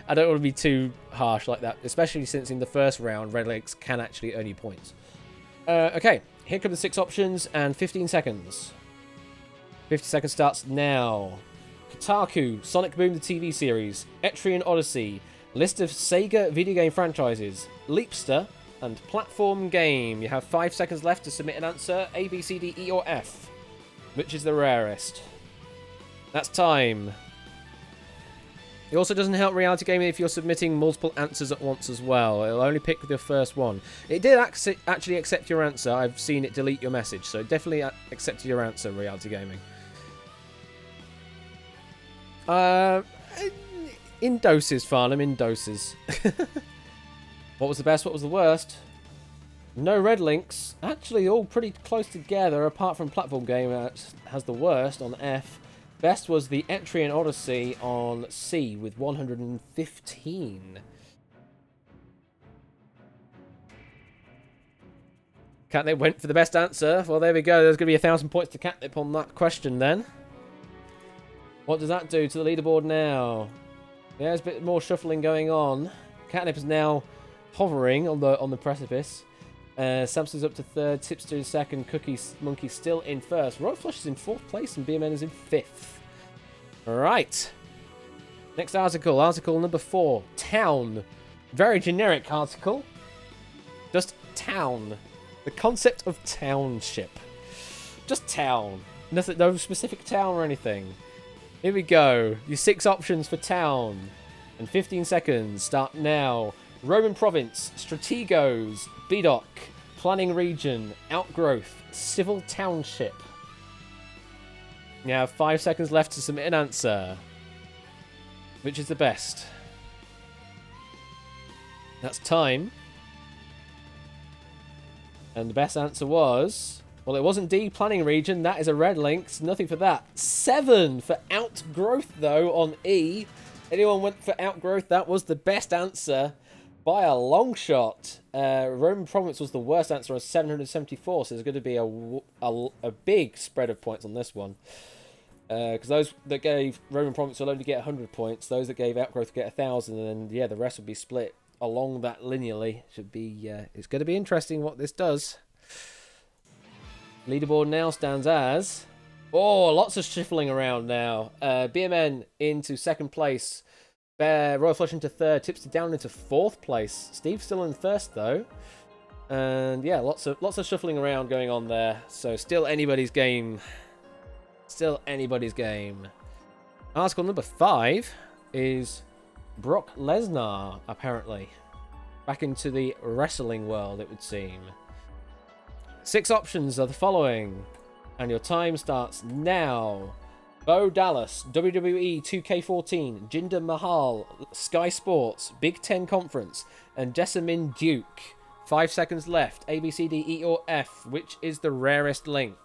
I don't want to be too harsh like that, especially since in the first round, Red Links can actually earn you points. Okay, here come the 6 options and 15 seconds. 50 seconds starts now. Kotaku, Sonic Boom the TV series, Etrian Odyssey, list of Sega video game franchises, Leapster, and platform game. You have 5 seconds left to submit an answer. A, B, C, D, E, or F. Which is the rarest? That's time. It also doesn't help reality gaming if you're submitting multiple answers at once as well. It'll only pick the first one. It did actually accept your answer. I've seen it delete your message, so it definitely accepted your answer, reality gaming. In doses, Farnham, in doses. What was the best? What was the worst? No red links. Actually, all pretty close together, apart from platform game that has the worst on F. Best was the Etrian Odyssey on C with 115. Catnip went for the best answer. Well, there we go. There's going to be 1,000 points to Catnip on that question then. What does that do to the leaderboard now? Yeah, there's a bit more shuffling going on. Catnip is now hovering on the precipice. Samson's up to 3rd, Tipster in 2nd, Cookie Monkey still in 1st. Royal Flush is in 4th place and BMN is in 5th. Alright. Next article, article number 4. Town. Very generic article. Just town. The concept of township. Just town. Nothing, no specific town or anything. Here we go. Your 6 options for town. And 15 seconds. Start now. Roman Province, Strategos, BDOC, Planning Region, Outgrowth, Civil Township. You have 5 seconds left to submit an answer. Which is the best? That's time. And the best answer was... Well, it wasn't D, Planning Region. That is a red link. So nothing for that. 7 for Outgrowth, though, on E. Anyone went for Outgrowth? That was the best answer. By a long shot. Roman Province was the worst answer on 774, so there's going to be a big spread of points on this one. Because those that gave Roman Province will only get 100 points, those that gave Outgrowth will get 1,000, and then, yeah, the rest will be split along that linearly. Should be, it's going to be interesting what this does. Leaderboard now stands as... Oh, lots of shuffling around now. BMN into 2nd place. Royal Flush into 3rd, Tipster down into 4th place. Steve's still in 1st though, and yeah, lots of shuffling around going on there. So still anybody's game. Still anybody's game. Article number 5 is Brock Lesnar, apparently back into the wrestling world. It would seem. 6 options are the following, and your time starts now. Bo Dallas, WWE 2K14, Jinder Mahal, Sky Sports, Big Ten Conference, and Jessamine Duke. 5 seconds left. A, B, C, D, E, or F. Which is the rarest link?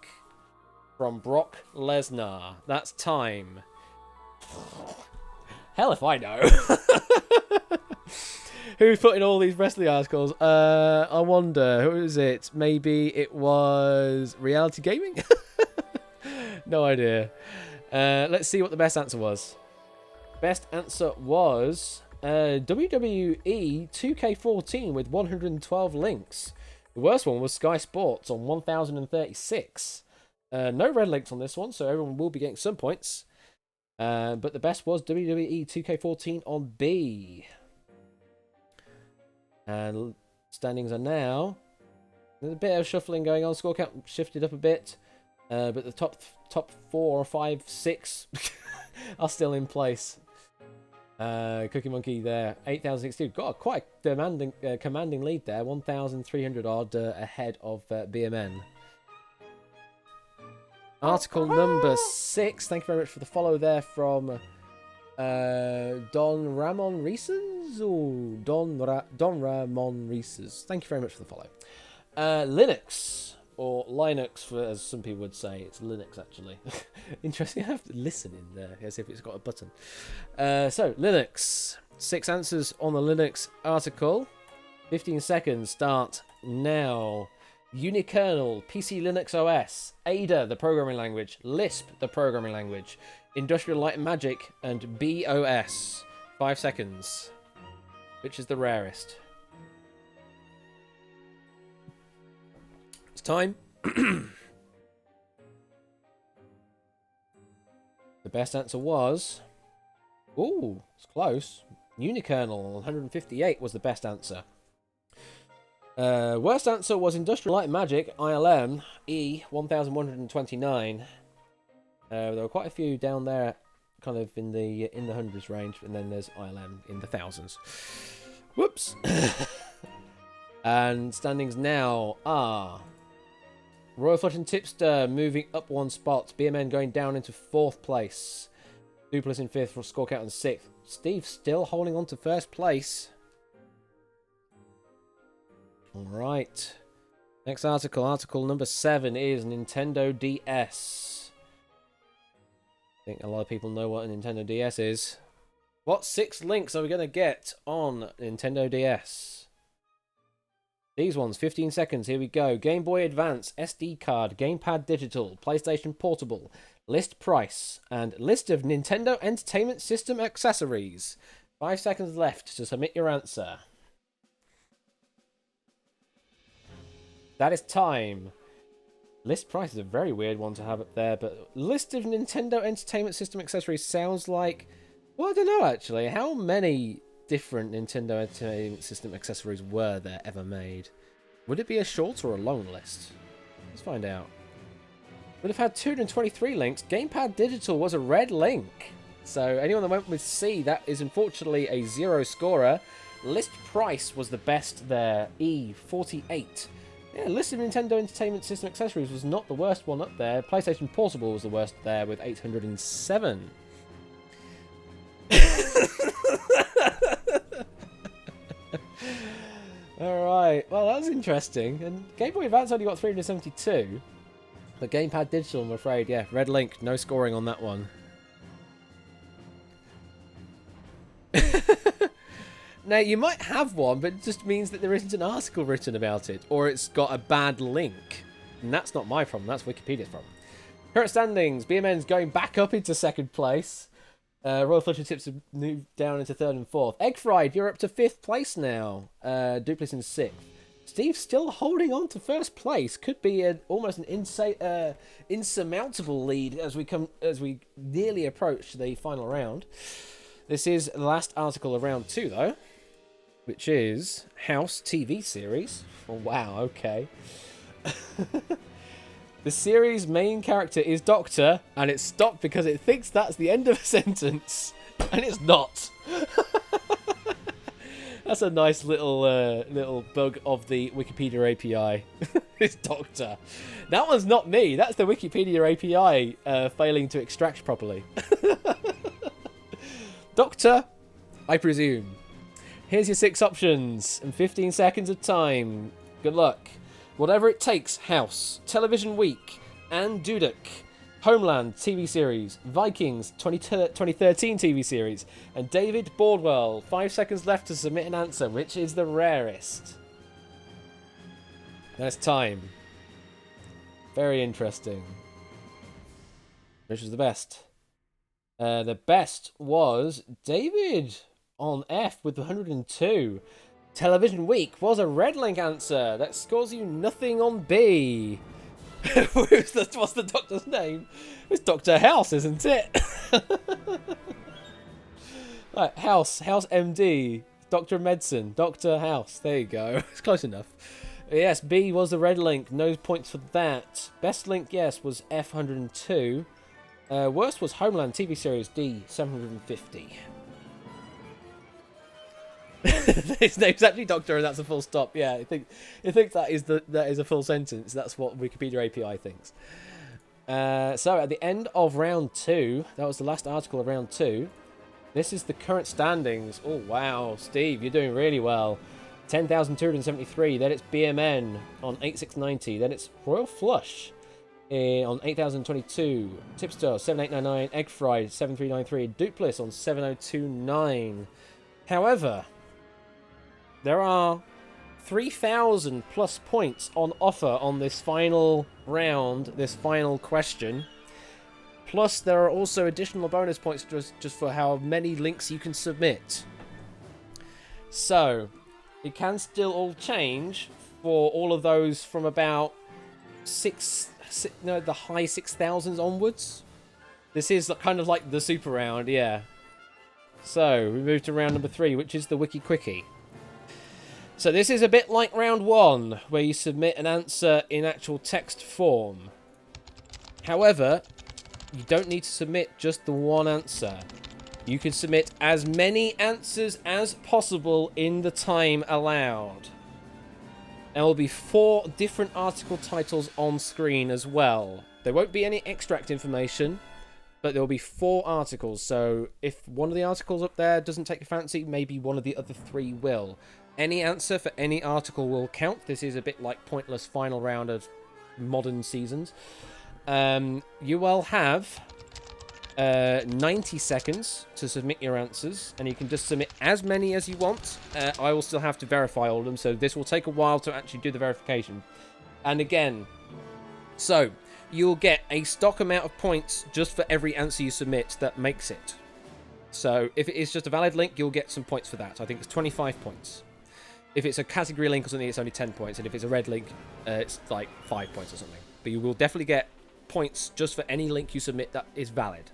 From Brock Lesnar. That's time. Hell if I know. Who's putting all these wrestling articles? I wonder. Who is it? Maybe it was Reality Gaming? No idea. Let's see what the best answer was. Best answer was WWE 2K14 with 112 links. The worst one was Sky Sports on 1,036. No red links on this one, so everyone will be getting some points. But the best was WWE 2K14 on B. And standings are now... There's a bit of shuffling going on. Score count shifted up a bit. But the top 4 or 5, 6 are still in place. Cookie Monkey there, 8,062. Got quite a commanding lead there, 1,300 odd ahead of BMN. Article number 6. Thank you very much for the follow there from Don Ramon Reeses or Don Ramon Reeses. Thank you very much for the follow. Linux. Or Linux, as some people would say. It's Linux, actually. Interesting. I have to listen in there as if it's got a button. So, Linux. 6 answers on the Linux article. 15 seconds. Start now. Unikernel, PC Linux OS, Ada, the programming language, Lisp, the programming language, Industrial Light and Magic, and BOS. 5 seconds. Which is the rarest? It's time. The best answer was... Ooh, it's close. Unikernel, 158 was the best answer. Worst answer was Industrial Light and Magic, ILM, E, 1129. There were quite a few down there, kind of in the hundreds range, and then there's ILM in the thousands. Whoops. And standings now are Royal Flush and Tipster moving up 1 spot. BMN going down into 4th place. Duplis in 5th, for score count in 6th. Steve still holding on to 1st place. Alright. Next article, article number 7 is Nintendo DS. I think a lot of people know what a Nintendo DS is. What 6 links are we going to get on Nintendo DS? These ones, 15 seconds, here we go. Game Boy Advance, SD card, Gamepad Digital, PlayStation Portable, list price, and list of Nintendo Entertainment System accessories. 5 seconds left to submit your answer. That is time. List price is a very weird one to have up there, but list of Nintendo Entertainment System accessories sounds like... Well, I don't know, actually. How many different Nintendo Entertainment System accessories were there ever made? Would it be a short or a long list? Let's find out. Would have had 223 links. Gamepad Digital was a red link. So anyone that went with C, that is unfortunately a 0 scorer. List price was the best there. E, 48. Yeah, list of Nintendo Entertainment System accessories was not the worst one up there. PlayStation Portable was the worst there with 807. Alright, well that was interesting. And Game Boy Advance only got 372. But Gamepad Digital, I'm afraid, yeah, red link, no scoring on that one. Now, you might have one, but it just means that there isn't an article written about it, or it's got a bad link. And that's not my problem, that's Wikipedia's problem. Current standings, BMN's going back up into 2nd place. Royal Flush and Tips have moved down into 3rd and 4th. Egg Fried, you're up to 5th place now. Duplis in 6th. Steve's still holding on to 1st place. Could be almost an insurmountable lead as we nearly approach the final round. This is the last article of round 2, though, which is House TV series. Oh, wow, okay. The series' main character is Doctor, and it's stopped because it thinks that's the end of a sentence, and it's not. That's a nice little bug of the Wikipedia API. It's Doctor. That one's not me. That's the Wikipedia API failing to extract properly. Doctor, I presume. Here's your 6 options and 15 seconds of time. Good luck. Whatever It Takes, House, Television Week, and Dudek, Homeland TV series, Vikings 2013 TV series, and David Bordwell. 5 seconds left to submit an answer. Which is the rarest? That's time. Very interesting. Which was the best? The best was David on F with 102. Television Week was a red link answer. That scores you nothing on B. What's the doctor's name? It's Dr. House, isn't it? Right, House MD, Doctor of Medicine, Dr. House. There you go. It's close enough. Yes, B was the red link. No points for that. Best link, yes, was F102. Worst was Homeland TV series D, 750. His name's actually Doctor, and that's a full stop. Yeah, I think that is a full sentence. That's what Wikipedia API thinks. So at the end of round 2, that was the last article of round 2. This is the current standings. Oh wow, Steve, you're doing really well. 10,273. Then it's BMN on 8690. Then it's Royal Flush on 8,022. Tipster 7899. Egg Fried 7393. Duplis on 7029. However, there are 3,000 plus points on offer on this final round, this final question. Plus, there are also additional bonus points just for how many links you can submit. So, it can still all change for all of those from about the high 6,000s onwards. This is kind of like the super round, yeah. So, we move to round number 3, which is the Wiki Quickie. So this is a bit like round 1, where you submit an answer in actual text form. However, you don't need to submit just the one answer. You can submit as many answers as possible in the time allowed. There will be 4 different article titles on screen as well. There won't be any extract information, but there will be 4 articles. So if one of the articles up there doesn't take your fancy, maybe one of the other 3 will. Any answer for any article will count. This is a bit like pointless final round of modern seasons. You will have 90 seconds to submit your answers, and you can just submit as many as you want. I will still have to verify all of them, so this will take a while to actually do the verification. And again, so you'll get a stock amount of points just for every answer you submit that makes it. So if it is just a valid link, you'll get some points for that. I think it's 25 points. If it's a category link or something, it's only 10 points. And if it's a red link, it's like 5 points or something. But you will definitely get points just for any link you submit that is valid.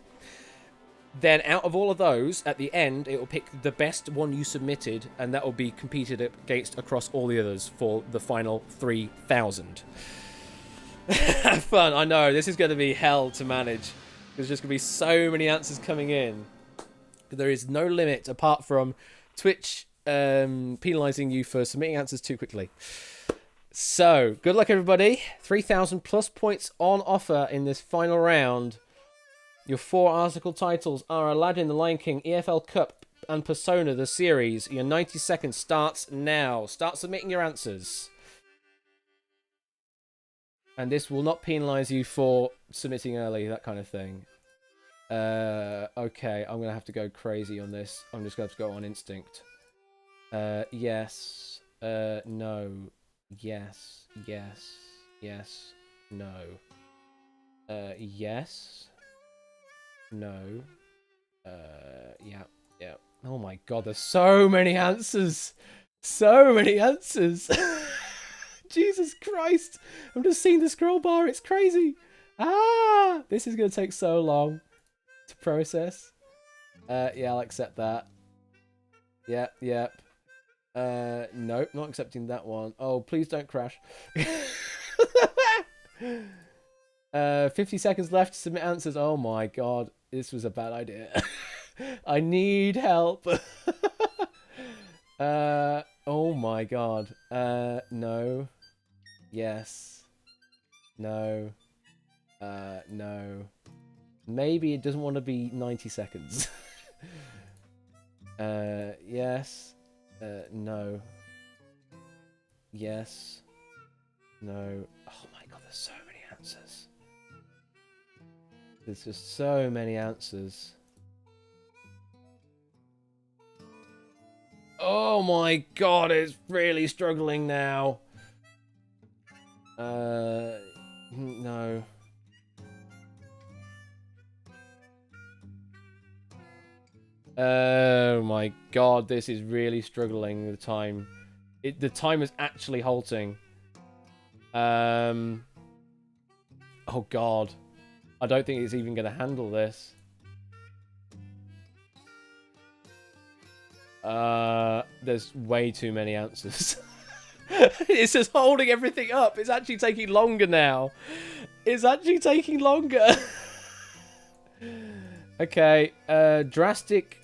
Then out of all of those, at the end, it will pick the best one you submitted, and that will be competed against across all the others for the final 3,000. Fun, I know. This is going to be hell to manage. There's just going to be so many answers coming in. There is no limit apart from Twitch penalising you for submitting answers too quickly. So, good luck everybody. 3,000 plus points on offer in this final round. Your 4 article titles are Aladdin, The Lion King, EFL Cup, and Persona, the series. Your 90 seconds starts now. Start submitting your answers. And this will not penalise you for submitting early, that kind of thing. Okay, I'm going to have to go crazy on this. I'm just going to have to go on instinct. Yes. No. Yes. Yes. Yes. No. Yes. No. Yeah. Yeah. Oh my god, there's so many answers. So many answers. Jesus Christ. I'm just seeing the scroll bar. It's crazy. Ah! This is going to take so long to process. Yeah, I'll accept that. Yep, yep. Nope, not accepting that one. Oh, please don't crash. 50 seconds left to submit answers. Oh my god, this was a bad idea. I need help. Oh my god. No. Yes. No. No. Maybe it doesn't want to be 90 seconds. Yes. No. Yes. No. Oh my god, there's so many answers. There's just so many answers. Oh my god, it's really struggling now. No. Oh my god, this is really struggling. The time, the time is actually halting. Oh god, I don't think it's even going to handle this. There's way too many answers. It's just holding everything up. It's actually taking longer now. It's actually taking longer. Okay, drastic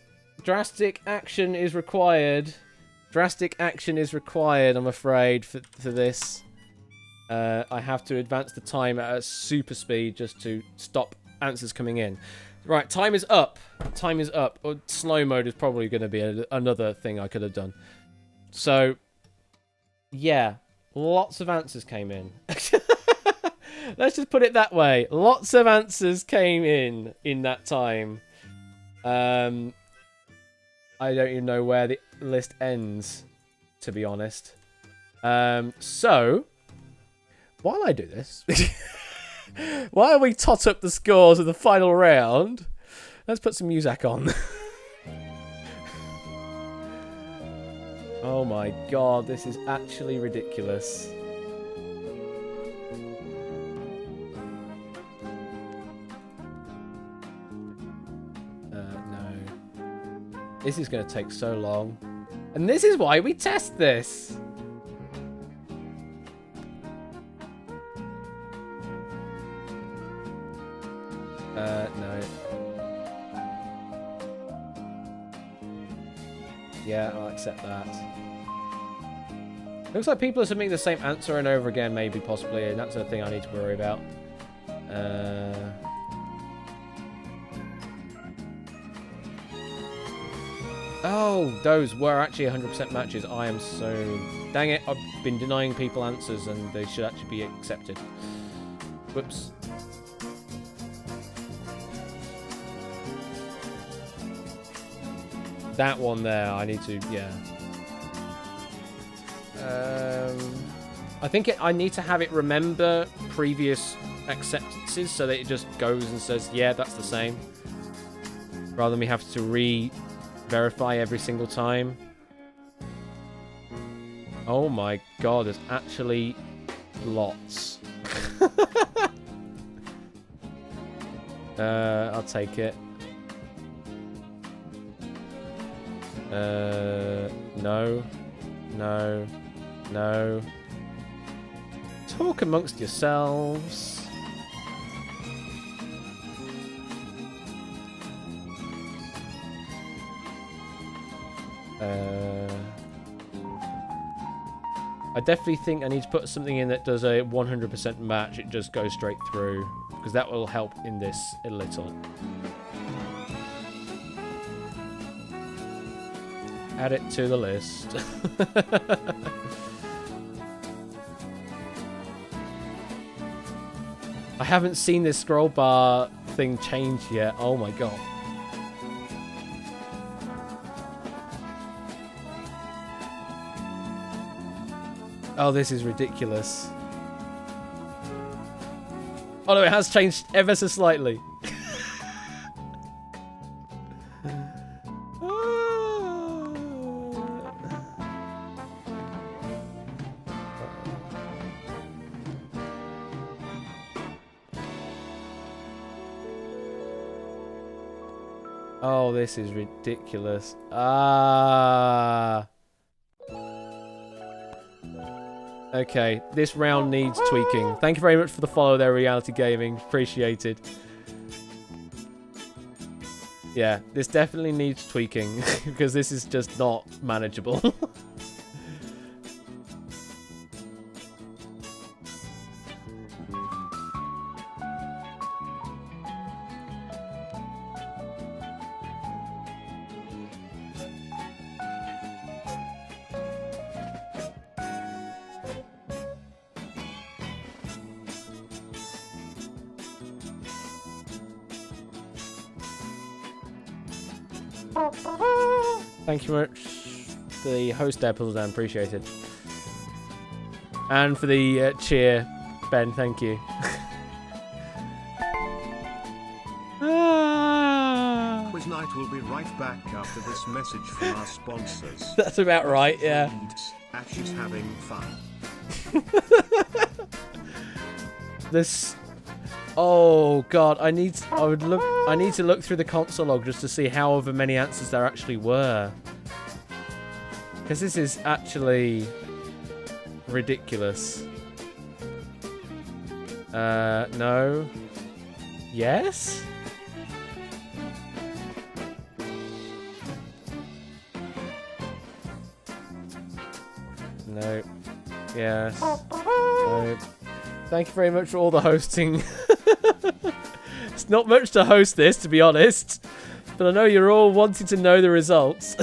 action is required. Drastic action is required, I'm afraid, for this. I have to advance the time at a super speed just to stop answers coming in. Right, time is up. Time is up. Or slow mode is probably going to be another thing I could have done. So, yeah, lots of answers came in. Let's just put it that way. Lots of answers came in that time. I don't even know where the list ends, to be honest. So, while I do this, While we tot up the scores of the final round, let's put some music on. Oh my god, this is actually ridiculous. No. This is going to take so long. And this is why we test this. No. Yeah, I'll accept that. Looks like people are submitting the same answer over and over again, maybe, possibly, and that's the thing I need to worry about. Oh, those were actually 100% matches. I am so... Dang it, I've been denying people answers and they should actually be accepted. Whoops. That one there, I need to, yeah. I think I need to have it remember previous acceptances so that it just goes and says, yeah, that's the same. Rather than me have to re-verify every single time. Oh my god, there's actually lots. I'll take it. No. No. No. Talk amongst yourselves. I definitely think I need to put something in that does a 100% match. It just goes straight through, because that will help in this a little. Add it to the list. I haven't seen this scroll bar thing change yet. Oh my god. Oh, this is ridiculous. Oh no, it has changed ever so slightly. Oh, this is ridiculous. Ah. Okay, this round needs tweaking. Thank you very much for the follow there, Reality Gaming. Appreciated. Yeah, this definitely needs tweaking because this is just not manageable. Thank you very much for the host there, Puzzle Dan. Appreciate it. And for the cheer, Ben. Thank you. Quiz night will be right back after this message from our sponsors. That's about right, yeah. Ash is having fun. This... Oh god, I need to look through the console log just to see however many answers there actually were. Because this is actually ridiculous. No. Yes? No. Yes. No. Thank you very much for all the hosting. It's not much to host this, to be honest. But I know you're all wanting to know the results.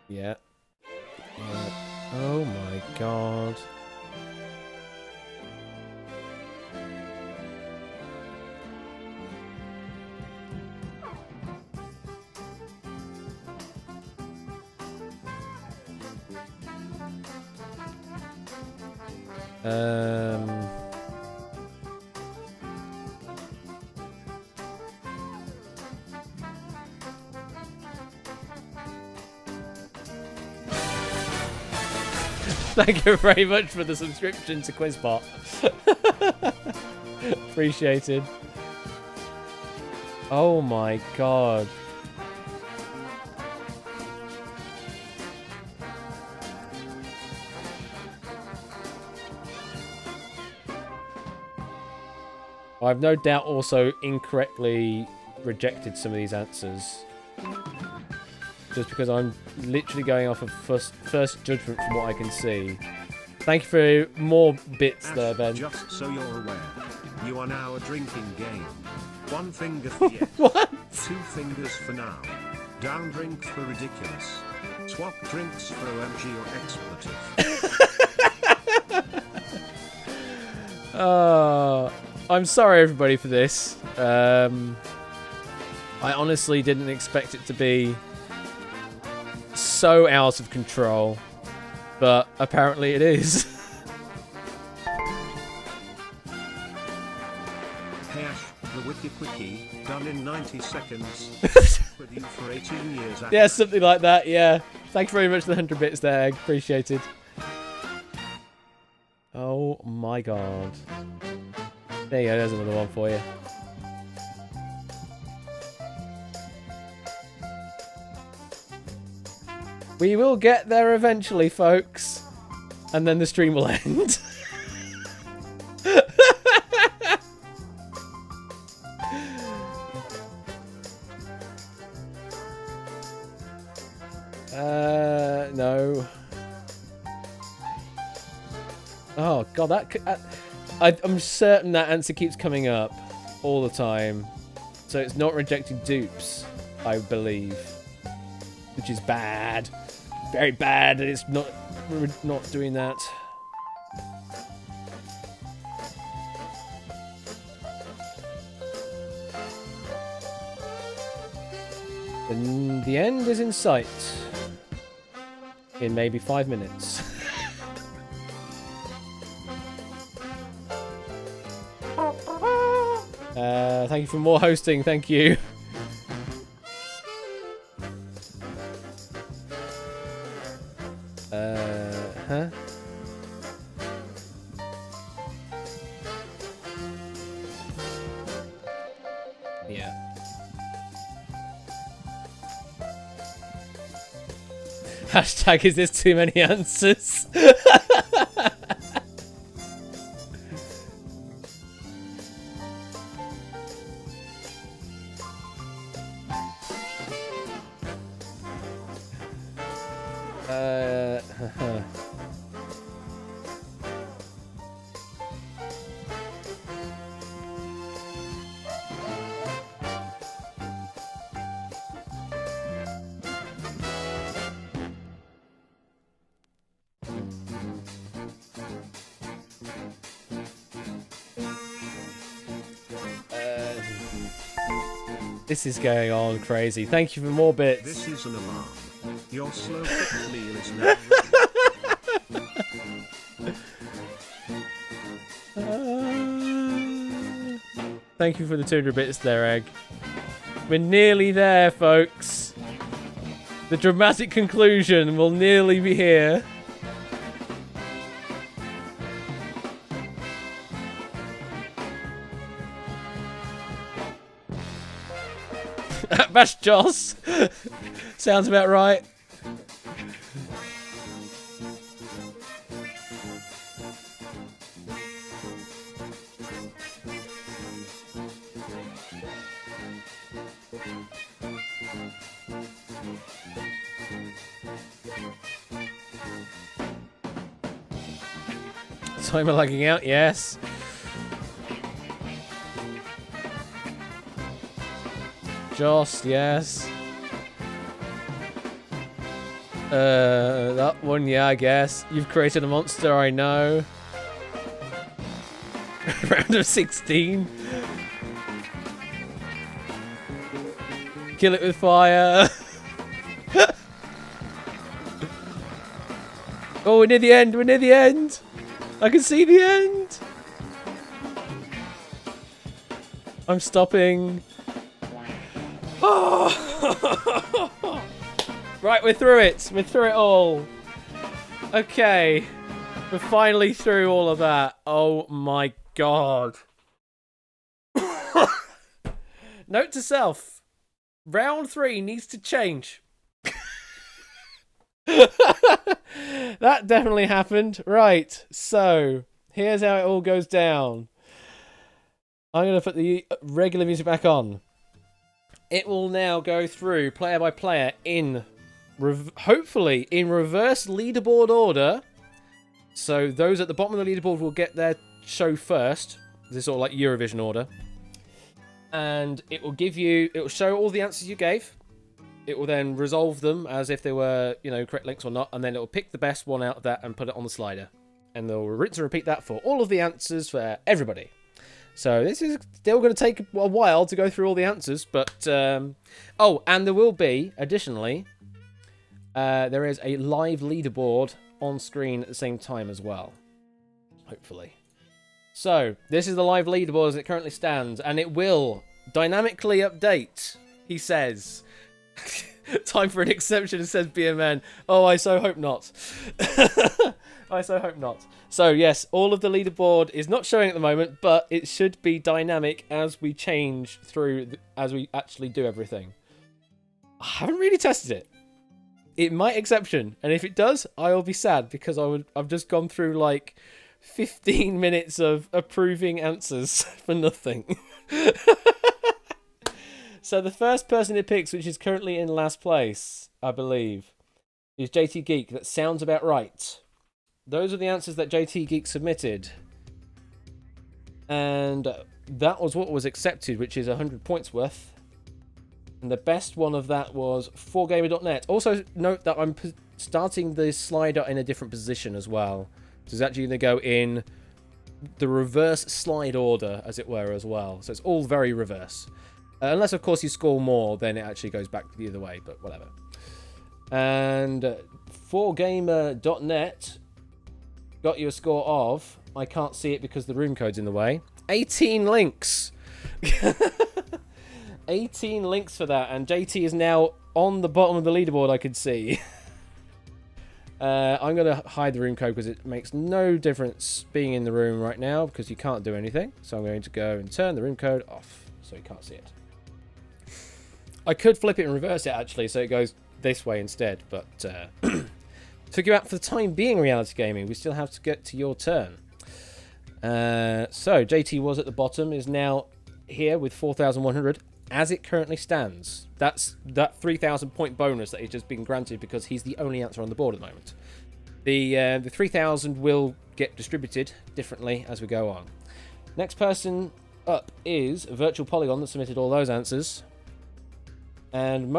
Yeah. Oh my god. Um... Thank you very much for the subscription to Quizbot. Appreciated. Oh my god. I've no doubt also incorrectly rejected some of these answers. Just because I'm literally going off of first judgment from what I can see. Thank you for more bits Ash, there, Ben. Just so you're aware, you are now a drinking game. 1 finger for yes. What? 2 fingers for now. Down drink for ridiculous. Swap drinks for OMG or expletive. I'm sorry everybody for this. I honestly didn't expect it to be so out of control, but apparently it is. Hey Ash, the Wiki Quickie, done in 90 seconds. With you for 18 years. Yeah, something like that, yeah. Thank you very much for the 100 bits there, Egg. Appreciated. Oh my god. There you go, there's another one for you. We will get there eventually, folks. And then the stream will end. No. Oh, God, that... I'm certain that answer keeps coming up all the time. So it's not rejecting dupes, I believe. Which is bad. Very bad that it's not doing that. And the end is in sight. In maybe 5 minutes. Thank you for more hosting, thank you. Huh? Yeah. Hashtag, is this too many answers? This is going on crazy. Thank you for more bits. This is an alarm. Your slow cooked meal is now ready. Thank you for the 200 bits there, Egg. We're nearly there, folks. The dramatic conclusion will nearly be here. Bash Joss. Sounds about right. Timer lagging out, yes. Joss, yes. That one, yeah, I guess. You've created a monster, I know. Round of 16. Kill it with fire. Oh, we're near the end, we're near the end. I can see the end. I'm stopping. Oh. Right, we're through it. We're through it all. Okay. We're finally through all of that. Oh my god. Note to self. Round 3 needs to change. That definitely happened. Right, so here's how it all goes down. I'm going to put the regular music back on. It will now go through player by player in, hopefully, in reverse leaderboard order. So those at the bottom of the leaderboard will get their show first. This is sort of like Eurovision order. And it will give you, it will show all the answers you gave. It will then resolve them as if they were, you know, correct links or not. And then it will pick the best one out of that and put it on the slider. And they'll rinse and repeat that for all of the answers for everybody. So this is still going to take a while to go through all the answers. But, oh, and there will be, additionally, there is a live leaderboard on screen at the same time as well. Hopefully. So, this is the live leaderboard as it currently stands. And it will dynamically update, he says. Time for an exception, says BMN. Oh, I so hope not. I so hope not. So, yes, all of the leaderboard is not showing at the moment, but it should be dynamic as we change through, as we actually do everything. I haven't really tested it. It might exception, and if it does, I will be sad, because I've just gone through, like, 15 minutes of approving answers for nothing. So the first person it picks, which is currently in last place, I believe, is JT Geek. That sounds about right. Those are the answers that JT Geek submitted. And that was what was accepted, which is 100 points worth. And the best one of that was 4gamer.net. Also note that I'm starting the slider in a different position as well. So it's actually going to go in the reverse slide order, as it were, as well. So it's all very reverse. Unless, of course, you score more, then it actually goes back the other way, but whatever. And 4gamer.net got you a score of, I can't see it because the room code's in the way, 18 links. 18 links for that, and JT is now on the bottom of the leaderboard, I can see. I'm going to hide the room code because it makes no difference being in the room right now because you can't do anything. So I'm going to go and turn the room code off so you can't see it. I could flip it and reverse it, actually, so it goes this way instead, but took you out for the time being, Reality Gaming. We still have to get to your turn. So, JT was at the bottom, is now here with 4,100, as it currently stands. That's that 3,000 point bonus that has just been granted because he's the only answer on the board at the moment. The 3,000 will get distributed differently as we go on. Next person up is Virtual Polygon that submitted all those answers. And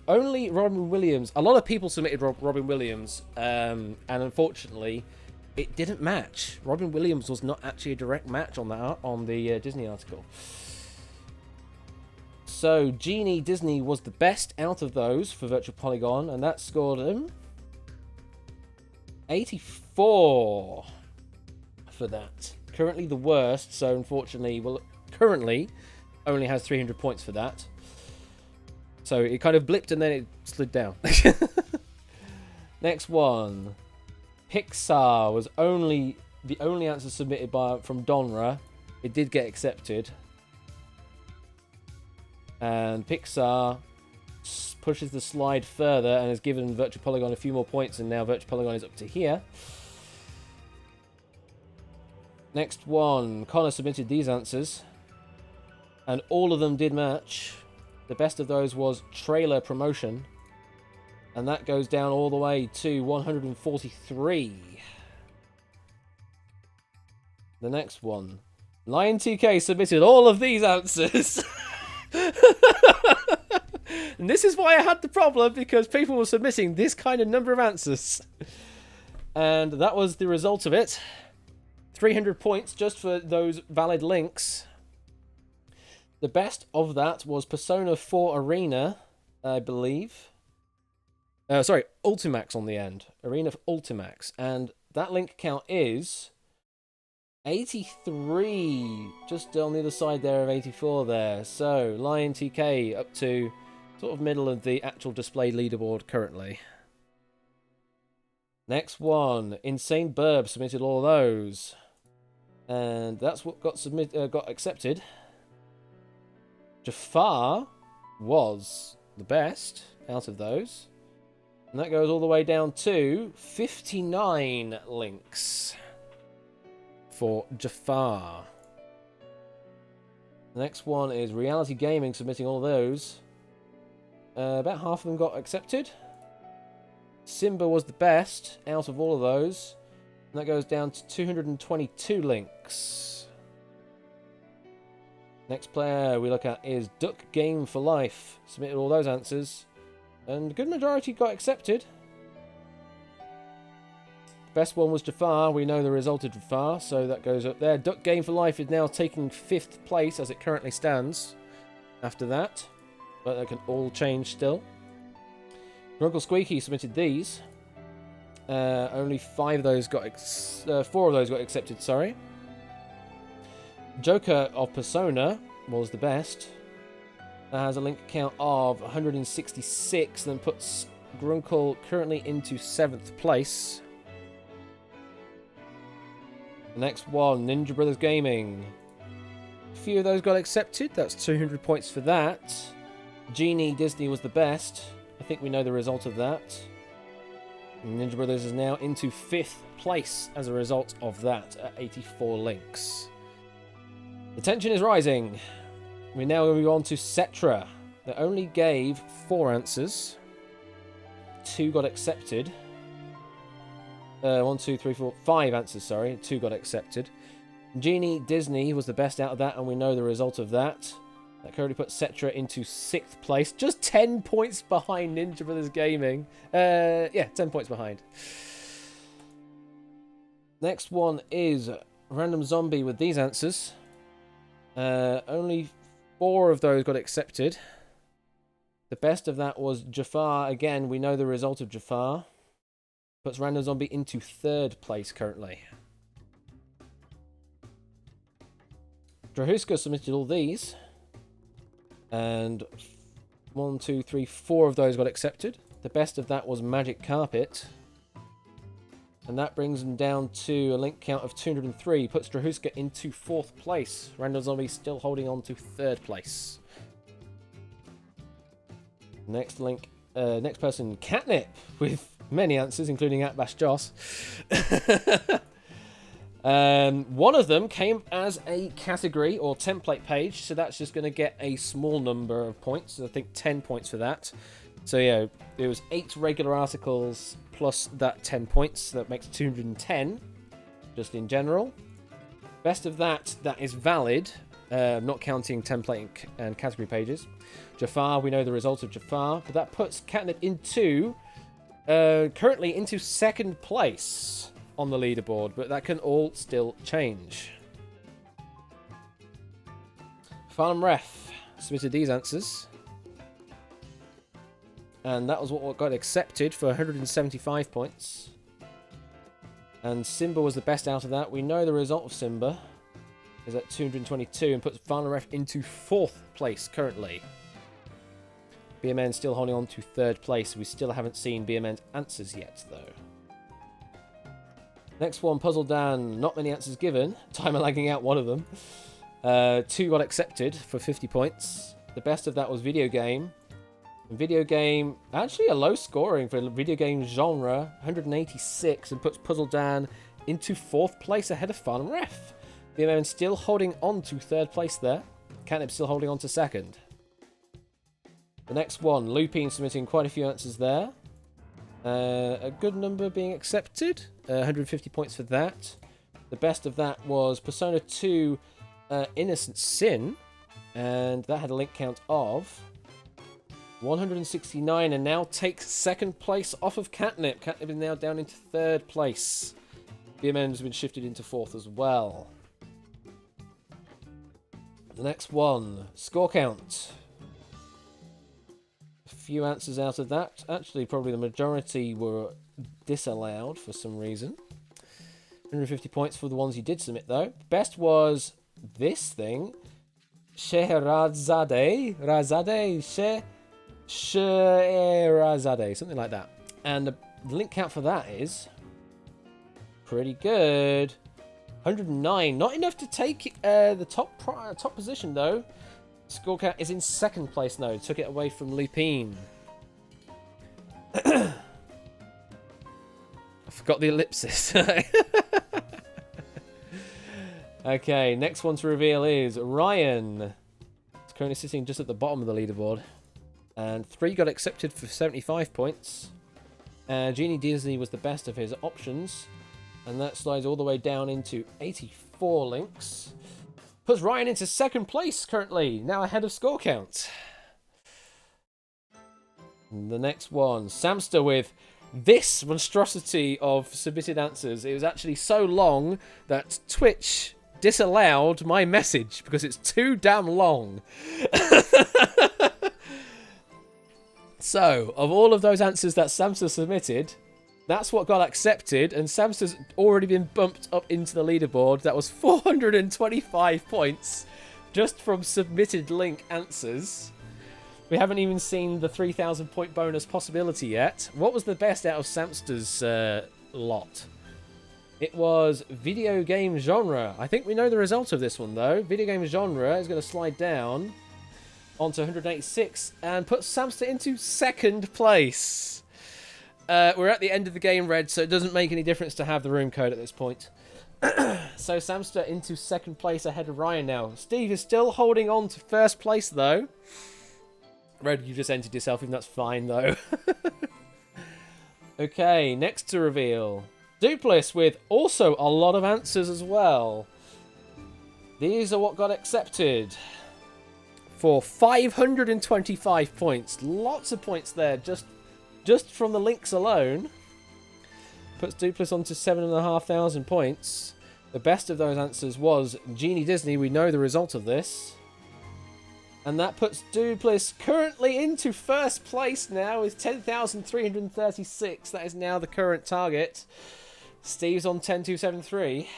only Robin Williams. A lot of people submitted Robin Williams, and unfortunately, it didn't match. Robin Williams was not actually a direct match on that on the Disney article. So Genie Disney was the best out of those for Virtual Polygon, and that scored him 84 for that. Currently the worst, so unfortunately, well, currently only has 300 points for that. So it kind of blipped and then it slid down. Next one. Pixar was the only answer submitted from Donra. It did get accepted. And Pixar pushes the slide further and has given Virtual Polygon a few more points, and now Virtual Polygon is up to here. Next one. Connor submitted these answers. And all of them did match. The best of those was Trailer Promotion. And that goes down all the way to 143. The next one. Lion TK submitted all of these answers. And this is why I had the problem, because people were submitting this kind of number of answers. And that was the result of it. 300 points just for those valid links. The best of that was Persona 4 Arena, I believe. Sorry, Ultimax on the end. Arena Ultimax. And that link count is 83, just on the other side there of 84 there. So, Lion TK up to sort of middle of the actual displayed leaderboard currently. Next one, Insane Burb submitted all of those. And that's what got accepted. Jafar was the best out of those. And that goes all the way down to 59 links for Jafar. The next one is Reality Gaming submitting all those. About half of them got accepted. Simba was the best out of all of those. And that goes down to 222 links. Next player we look at is Duck Game for Life. Submitted all those answers. And a good majority got accepted. Best one was Jafar. We know the result of Jafar, so that goes up there. Duck Game for Life is now taking 5th place as it currently stands after that. But that can all change still. Grunkle Squeaky submitted these. Only 4 of those got accepted, sorry. Joker of Persona was the best. That has a link count of 166, then puts Grunkle currently into 7th place. The next one, Ninja Brothers Gaming. A few of those got accepted, that's 200 points for that. Genie Disney was the best. I think we know the result of that. Ninja Brothers is now into 5th place as a result of that at 84 links. The tension is rising. We now move on to Cetra. They only gave 4 answers. 2 got accepted. 1, 2, 3, 4, 5 answers, sorry. 2 got accepted. Genie Disney was the best out of that, and we know the result of that. That currently puts Cetra into 6th place. Just 10 points behind Ninja Brothers Gaming. Yeah, 10 points behind. Next one is Random Zombie with these answers. Only 4 of those got accepted. The best of that was Jafar. Again, we know the result of Jafar. Puts Random Zombie into 3rd place currently. Drahuska submitted all these. And 1, 2, 3, 4 of those got accepted. The best of that was Magic Carpet. And that brings them down to a link count of 203. Puts Drahuska into 4th place. Random Zombie still holding on to 3rd place. Next person, Catnip, with many answers, including Atbash Joss. One of them came as a category or template page, so that's just going to get a small number of points. So I think 10 points for that. So yeah, it was 8 regular articles plus that 10 points. So that makes 210, just in general. Best of that is valid, not counting template and category pages. Jafar, we know the result of Jafar, but that puts Catnip into currently into 2nd place on the leaderboard, but that can all still change. Farnham Ref submitted these answers, and that was what got accepted for 175 points. And Simba was the best out of that. We know the result of Simba is at 222 and puts Farnham Ref into 4th place currently. BMN still holding on to 3rd place. We still haven't seen BMN's answers yet, though. Next one, Puzzle Dan. Not many answers given. Timer lagging out one of them. 2 got accepted for 50 points. The best of that was Video Game. And Video Game, actually a low scoring for video game genre, 186, and puts Puzzle Dan into 4th place ahead of Farnham Ref. BMN still holding on to 3rd place there. Catnip still holding on to 2nd. The next one, Lupine submitting quite a few answers there. A good number being accepted. 150 points for that. The best of that was Persona 2 Innocent Sin. And that had a link count of 169 and now takes 2nd place off of Catnip. Catnip is now down into 3rd place. BMN has been shifted into 4th as well. The next one, Score Count. Few answers out of that. Actually, probably the majority were disallowed for some reason. 150 points for the ones you did submit, though. Best was this thing. Scheherazade, Scheherazade, something like that. And the link count for that is pretty good. 109. Not enough to take the top position, though. Score count is in second place now. Took it away from Lupine. I forgot the ellipsis. Okay, next one to reveal is Ryan. He's currently sitting just at the bottom of the leaderboard. And 3 got accepted for 75 points. Genie Disney was the best of his options. And that slides all the way down into 84 links. Puts Ryan into second place currently, now ahead of score count. And the next one, Samster with this monstrosity of submitted answers. It was actually so long that Twitch disallowed my message because it's too damn long. So, of all of those answers that Samster submitted, that's what got accepted, and Samster's already been bumped up into the leaderboard. That was 425 points just from submitted link answers. We haven't even seen the 3,000 point bonus possibility yet. What was the best out of Samster's lot? It was video game genre. I think we know the result of this one, though. Video game genre is going to slide down onto 186 and put Samster into second place. We're at the end of the game, Red, so it doesn't make any difference to have the room code at this point. So Samster into second place ahead of Ryan now. Steve is still holding on to first place, though. Red, you just entered yourself, and that's fine, though. Okay, next to reveal. Duplis with also a lot of answers as well. These are what got accepted. For 525 points. Lots of points there, just from the links alone. Puts Duplis onto 7,500 points. The best of those answers was Genie Disney. We know the result of this. And that puts Duplis currently into first place now with 10,336. That is now the current target. Steve's on 10,273.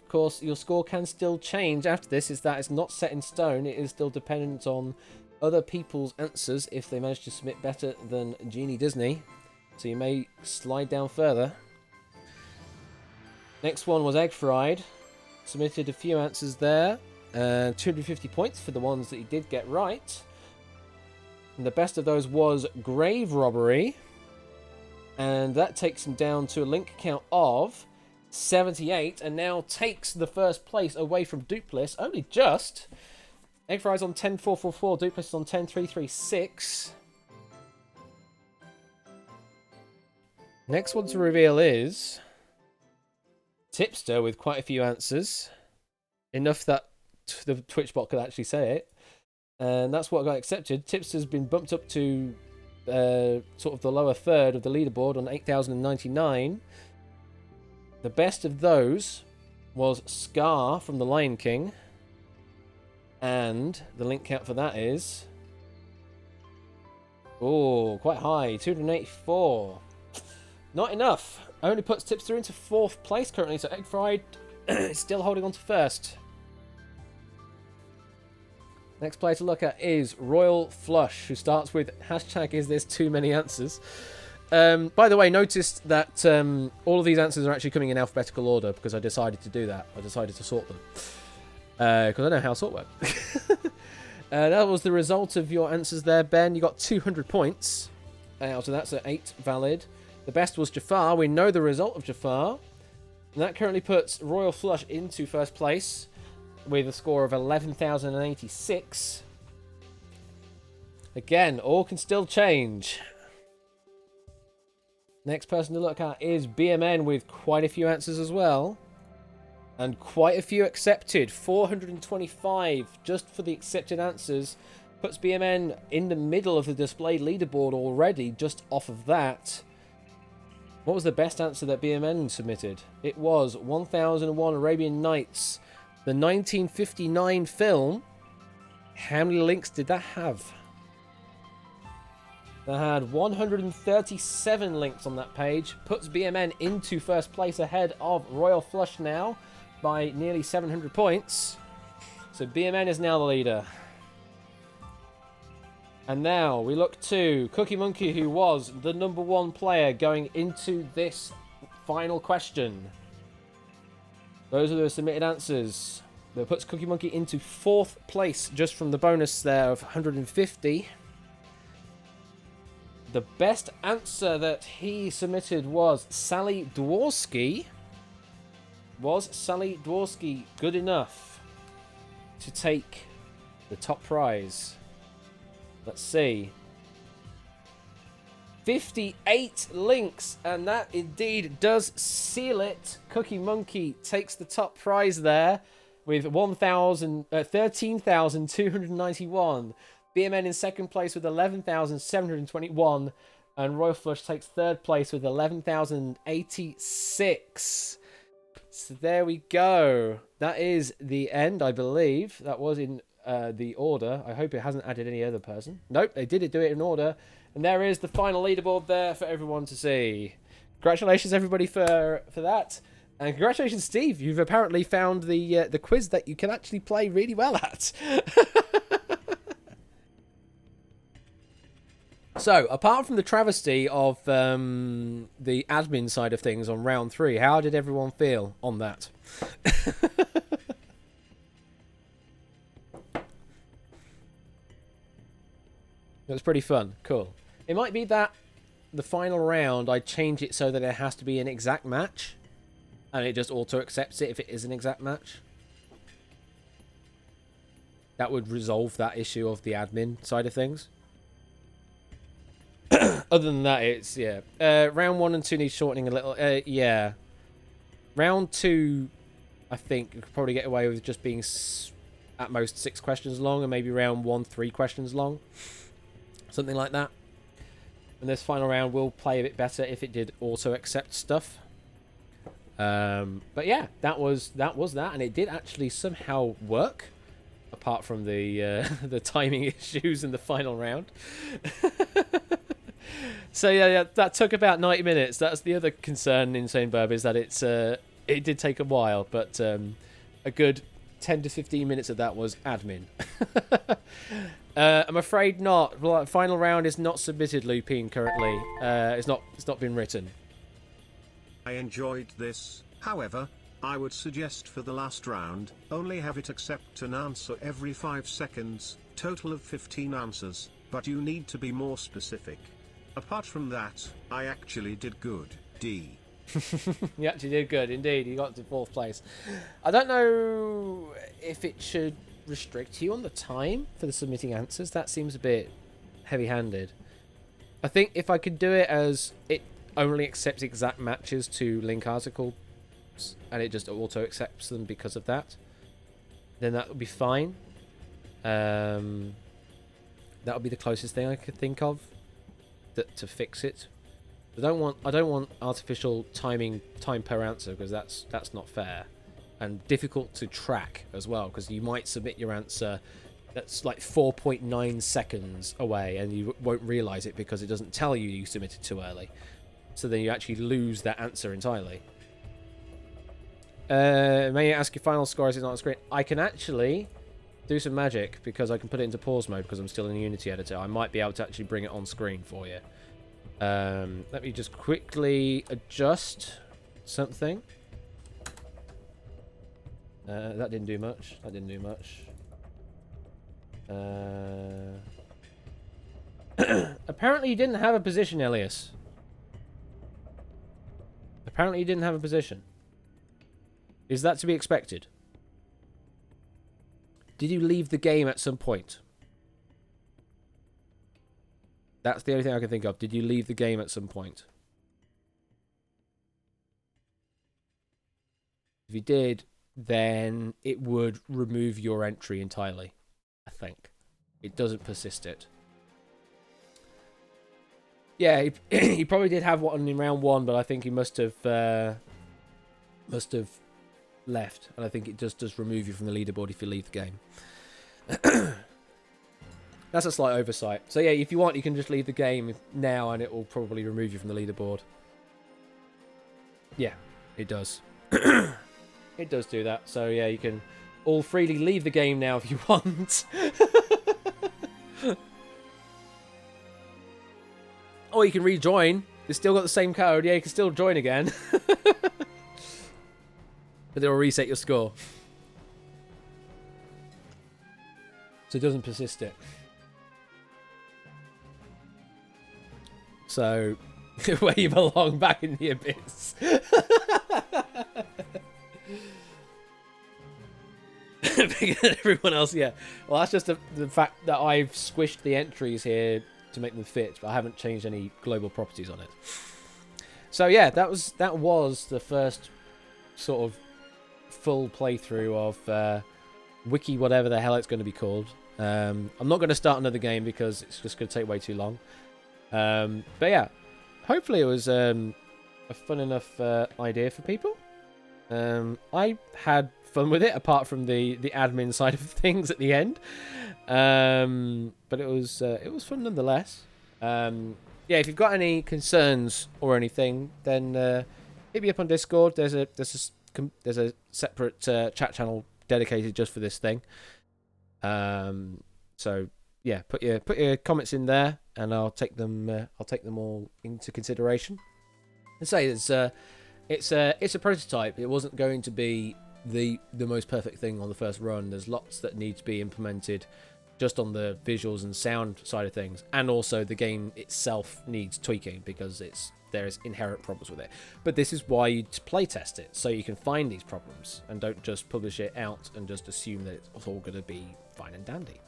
Of course, your score can still change after this. That is not set in stone. It is still dependent on other people's answers if they manage to submit better than Genie Disney. So you may slide down further. Next one was Egg Fried. Submitted a few answers there. 250 points for the ones that he did get right. And the best of those was Grave Robbery. And that takes him down to a link count of 78. And now takes the first place away from Duplis. Only just. Egg Fry's on 10,444. Duplis is on 10,336. Next one to reveal is Tipster with quite a few answers. Enough that the Twitch bot could actually say it. And that's what got accepted. Tipster's been bumped up to sort of the lower third of the leaderboard on 8,099. The best of those was Scar from The Lion King. And the link count for that is... oh, quite high. 284. Not enough. Only puts Tipster into fourth place currently, so Egg Fried is still holding on to first. Next player to look at is Royal Flush, who starts with hashtag is this too many answers. By the way, notice that all of these answers are actually coming in alphabetical order because I decided to do that. I decided to sort them. Because I know how sort works. That was the result of your answers there, Ben. You got 200 points out of that, so 8 valid. The best was Jafar. We know the result of Jafar. And that currently puts Royal Flush into first place with a score of 11,086. Again, all can still change. Next person to look at is BMN with quite a few answers as well. And quite a few accepted. 425 just for the accepted answers. Puts BMN in the middle of the displayed leaderboard already, just off of that. What was the best answer that BMN submitted? It was 1001 Arabian Nights. The 1959 film. How many links did that have? that had 137 links on that page, puts BMN into first place ahead of Royal Flush now by nearly 700 points. So BMN is now the leader. And now we look to Cookie Monkey, who was the #1 player going into this final question. Those are the submitted answers. That puts Cookie Monkey into 4th place just from the bonus there of 150. The best answer that he submitted was Sally Dworsky. Was Sally Dworsky good enough to take the top prize? Let's see. 58 links, and that indeed does seal it. Cookie Monkey takes the top prize there with 13,291. BMN in second place with 11,721. And Royal Flush takes third place with 11,086. So there we go. That is the end, I believe. That was in the order. I hope it hasn't added any other person. Nope, they did do it in order. And there is the final leaderboard there for everyone to see. Congratulations, everybody, for that. And congratulations, Steve. You've apparently found the quiz that you can actually play really well at. So, apart from the travesty of the admin side of things on round 3, how did everyone feel on that? It was pretty fun. Cool. It might be that the final round, I change it so that it has to be an exact match. And it just auto-accepts it if it is an exact match. That would resolve that issue of the admin side of things. Other than that, it's, yeah. Round 1 and 2 need shortening a little. Yeah. Round 2, I think, you could probably get away with just being at most 6 questions long. And maybe round 1, 3 questions long. Something like that. And this final round will play a bit better if it did auto-accept stuff. But yeah, that was that, and it did actually somehow work, apart from the the timing issues in the final round. So yeah, that took about 90 minutes. That's the other concern, Insane Burb, is that it did take a while, but a good 10 to 15 minutes of that was admin. I'm afraid not. Final round is not submitted, Lupine, currently. It's not been written. I enjoyed this, however, I would suggest for the last round, only have it accept an answer every 5 seconds, total of 15 answers, but you need to be more specific. Apart from that, I actually did good, D. You actually did good, indeed. You got to 4th place. I don't know if it should restrict you on the time for the submitting answers. That seems a bit heavy-handed. I think if I could do it as it only accepts exact matches to link articles, and it just auto accepts them because of that, then that would be fine. That would be the closest thing I could think of to fix it. I don't want artificial time per answer, because that's not fair and difficult to track as well, because you might submit your answer that's like 4.9 seconds away and you won't realize it because it doesn't tell you submitted too early. So then you actually lose that answer entirely. May I ask your final score as it's not on screen? I can actually do some magic because I can put it into pause mode because I'm still in the Unity editor. I might be able to actually bring it on screen for you. Let me just quickly adjust something. That didn't do much. Apparently you didn't have a position, Elias. Apparently you didn't have a position. Is that to be expected? Did you leave the game at some point? That's the only thing I can think of. Did you leave the game at some point? If you did, then it would remove your entry entirely, I think. It doesn't persist it. Yeah, he probably did have one in round 1, but I think he must have left, and I think it just does remove you from the leaderboard if you leave the game. That's a slight oversight. So yeah, if you want, you can just leave the game now and it will probably remove you from the leaderboard. Yeah, it does. It does do that. So yeah, you can all freely leave the game now if you want. Or you can rejoin. It's still got the same code. Yeah, you can still join again. But it'll reset your score. So it doesn't persist it. So, where you belong, back in the abyss. Bigger than everyone else, yeah. Well, that's just the fact that I've squished the entries here to make them fit, but I haven't changed any global properties on it. So yeah, that was the first sort of full playthrough of Wiki, whatever the hell it's going to be called. I'm not going to start another game because it's just going to take way too long. But yeah, hopefully it was a fun enough idea for people. I had fun with it, apart from the admin side of things at the end. But it was fun nonetheless. Yeah, if you've got any concerns or anything, then hit me up on Discord. There's a separate chat channel dedicated just for this thing. So yeah, put your comments in there, and I'll take them all into consideration. And say it's a prototype. It wasn't going to be the most perfect thing on the first run. There's lots that need to be implemented just on the visuals and sound side of things, and also the game itself needs tweaking because there's inherent problems with it. But this is why you play test it, so you can find these problems and don't just publish it out and just assume that it's all going to be fine and dandy.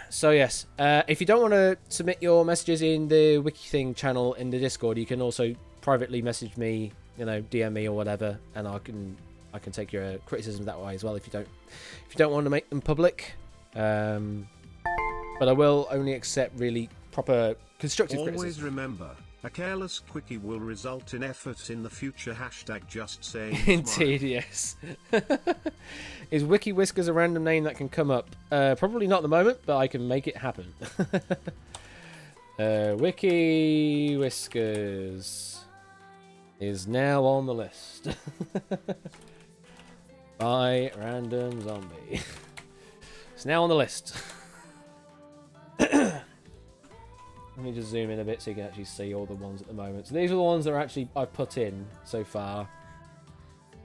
So yes, if you don't want to submit your messages in the Wiki Thing channel in the Discord, you can also privately message me, DM me or whatever, and I can take your criticism that way as well if you don't want to make them public. But I will only accept really proper constructive criticism. Always remember, a careless quickie will result in effort in the future. # just saying. Indeed, yes. Is Wiki Whiskers a random name that can come up? Probably not at the moment, but I can make it happen. Wiki Whiskers is now on the list. By Random Zombie. It's now on the list. Let me just zoom in a bit so you can actually see all the ones at the moment. So these are the ones that I've put in so far.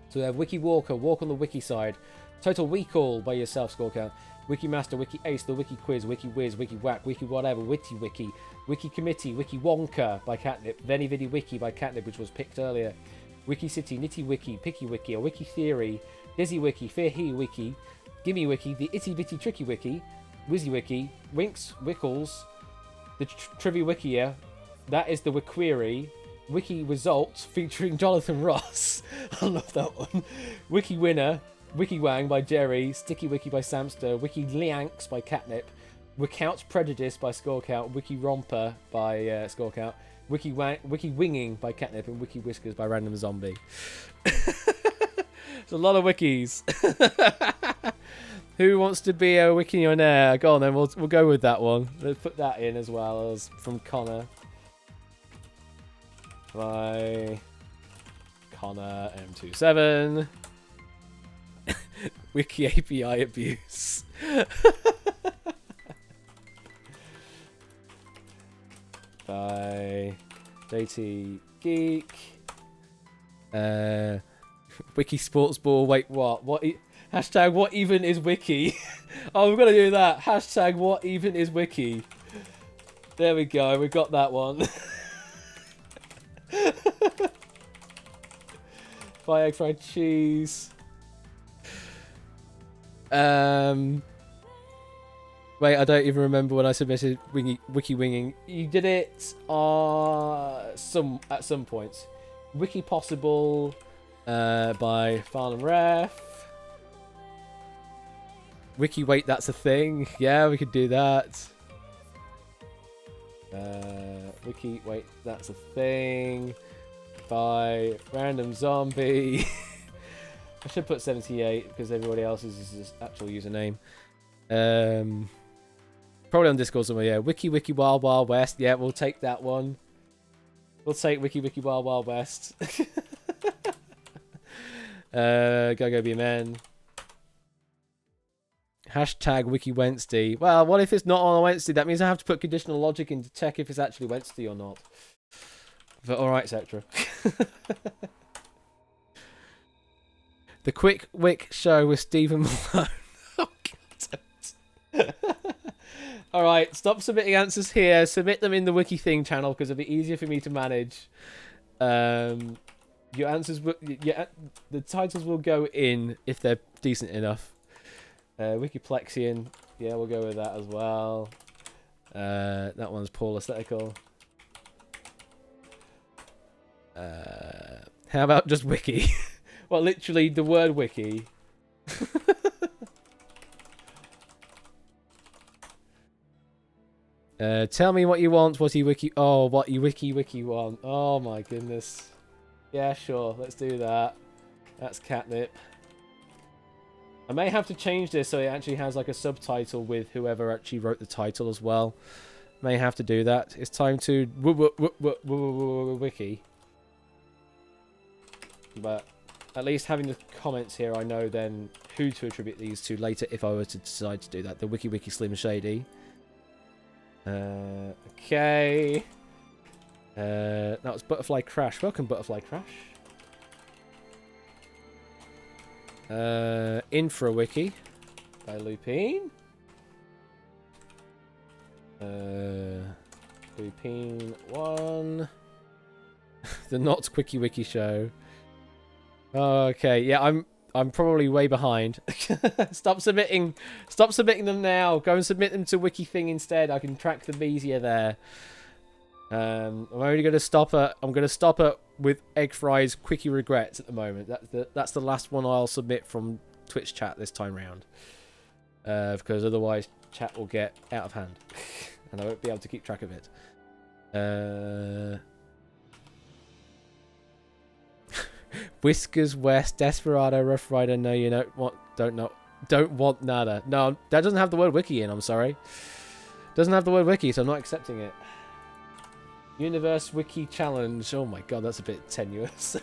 So we have Wiki Walker, Walk on the Wiki side. Total Recall by yourself, score count. Wiki Master, Wiki Ace, The Wiki Quiz, Wiki Whiz, Wiki Whack, Wiki Whatever, Witty Wiki, Wiki Committee, Wiki Wonka by Catnip, Veni Vidi Wiki by Catnip, which was picked earlier. Wiki City, Nitty Wiki, Picky Wiki, a Wiki Theory, Dizzy Wiki, Fear He Wiki, Gimme Wiki, the Itty Bitty Tricky Wiki, Wizzy Wiki, Winks, Wickles, the Trivia Wikia, that is the Wiquery, Wiki Results featuring Jonathan Ross, I love that one, Wiki Winner, Wiki Wang by Jerry, Sticky Wiki by Samster, Wiki Lianks by Catnip, Wickout's Prejudice by Scorecount, Wiki Romper by Scorecount, Wiki Winging by Catnip, and Wiki Whiskers by Random Zombie. It's a lot of wikis. Who wants to be a Wikionaire? Go on then, we'll go with that one. Let's put that in as well as from Connor. By Connor M27. Wiki API abuse. By JT Geek. Wiki Sports Ball. Wait, what? Hashtag what even is Wiki? Oh, we're going to do that. Hashtag what even is Wiki? There we go. We got that one. By Egg Fried Cheese. Wait, I don't even remember when I submitted Wiki Winging. You did it at some points. Wiki Possible by Farnham Ref. Wiki Wait, that's a thing. Yeah, we could do that. Wiki Wait, that's a thing by Random Zombie. I should put 78 because everybody else is his actual username. Probably on Discord somewhere, yeah. Wiki Wiki Wild Wild West. Yeah, we'll take that one. We'll take Wiki Wiki Wild Wild West. Go be men. Hashtag Wiki Wednesday. Well, what if it's not on a Wednesday? That means I have to put conditional logic in to check if it's actually Wednesday or not. But alright, Sectra. The Quick Wick Show with Stephen Malone. Oh, God. Alright, stop submitting answers here. Submit them in the Wiki Thing channel because it'll be easier for me to manage. Your answers will... the titles will go in if they're decent enough. Wikiplexian. Yeah, we'll go with that as well. That one's Paul Aesthetical. How about just Wiki? Well, literally the word Wiki. Tell me what you want. What you Wiki? Oh, what you Wiki want? Oh my goodness. Yeah, sure. Let's do that. That's catnip. I may have to change this so it actually has like a subtitle with whoever actually wrote the title as well. May have to do that. It's time to wiki. But at least having the comments here, I know then who to attribute these to later if I were to decide to do that. The Wiki Slim Shady. Okay. That was Butterfly Crash. Welcome, Butterfly Crash. Infra Wiki by Lupine. Lupine 1. The Not Quickie Wiki Show. Okay, yeah, I'm probably way behind. Stop submitting them now. Go and submit them to Wiki Thing instead. I can track them easier there. I'm only going to stop at with Egg Fry's Quickie Regrets at the moment. That's the last one I'll submit from Twitch chat this time round. Because otherwise chat will get out of hand. And I won't be able to keep track of it. Whiskers West, Desperado, Rough Rider, no you don't want nada. No, that doesn't have the word wiki in, I'm sorry. Doesn't have the word wiki, so I'm not accepting it. Universe Wiki Challenge. Oh my god, that's a bit tenuous.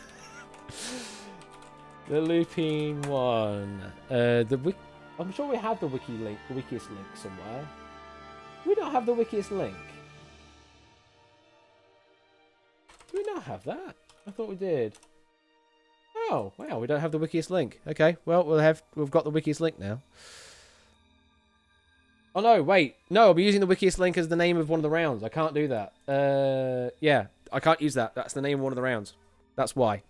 The Lupine one. I'm sure we have the wiki link, the Wikiest link somewhere. Do we not have the Wikiest link? Do we not have that? I thought we did. Oh, wow, we don't have the Wikiest link. Okay, well, we've got the Wikiest link now. Oh, no, wait. No, I'll be using the Wikiest link as the name of one of the rounds. I can't do that. Yeah, I can't use that. That's the name of one of the rounds. That's why.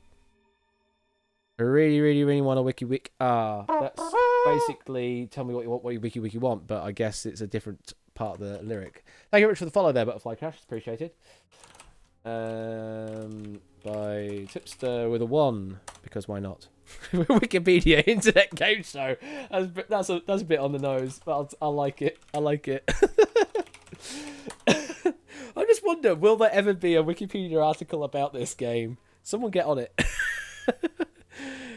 I really, really, really want a wiki. That's basically tell me what you wiki want, but I guess it's a different part of the lyric. Thank you very much for the follow there, Butterfly Crash. Appreciated. By Tipster with a 1, because why not? Wikipedia Internet Game Show. That's a bit on the nose, but I like it. I like it. I just wonder, will there ever be a Wikipedia article about this game? Someone get on it.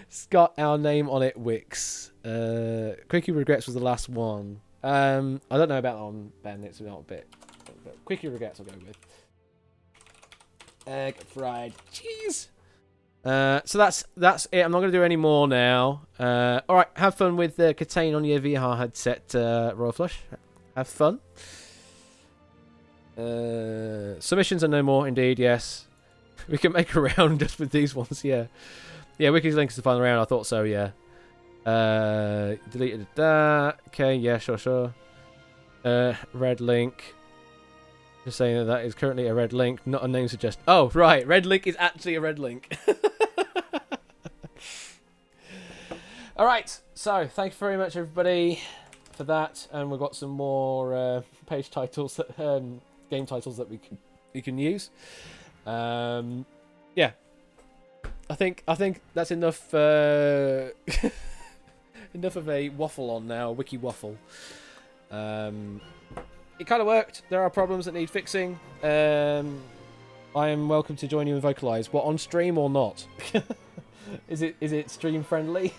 It's got our name on it, Wix. Quickie Regrets was the last one. I don't know about that one, Ben. It's not a bit. Quickie Regrets I'll go with. Egg fried cheese. So that's it. I'm not going to do any more now. Alright, have fun with Catane on your VR headset, Royal Flush. Have fun. Submissions are no more, indeed, yes. We can make a round just with these ones, yeah. Yeah, Wiki's link is the final round, I thought so, yeah. Deleted that. Okay, yeah, sure. Red link. Just saying that is currently a red link, not a name suggest. Oh, right, red link is actually a red link. Alright, so thank you very much, everybody, for that. And we've got some more page titles, game titles that we can use. Yeah. I think that's enough enough of a waffle on now, wiki waffle. It kind of worked. There are problems that need fixing. I am welcome to join you and vocalize. What, on stream or not? Is it stream friendly?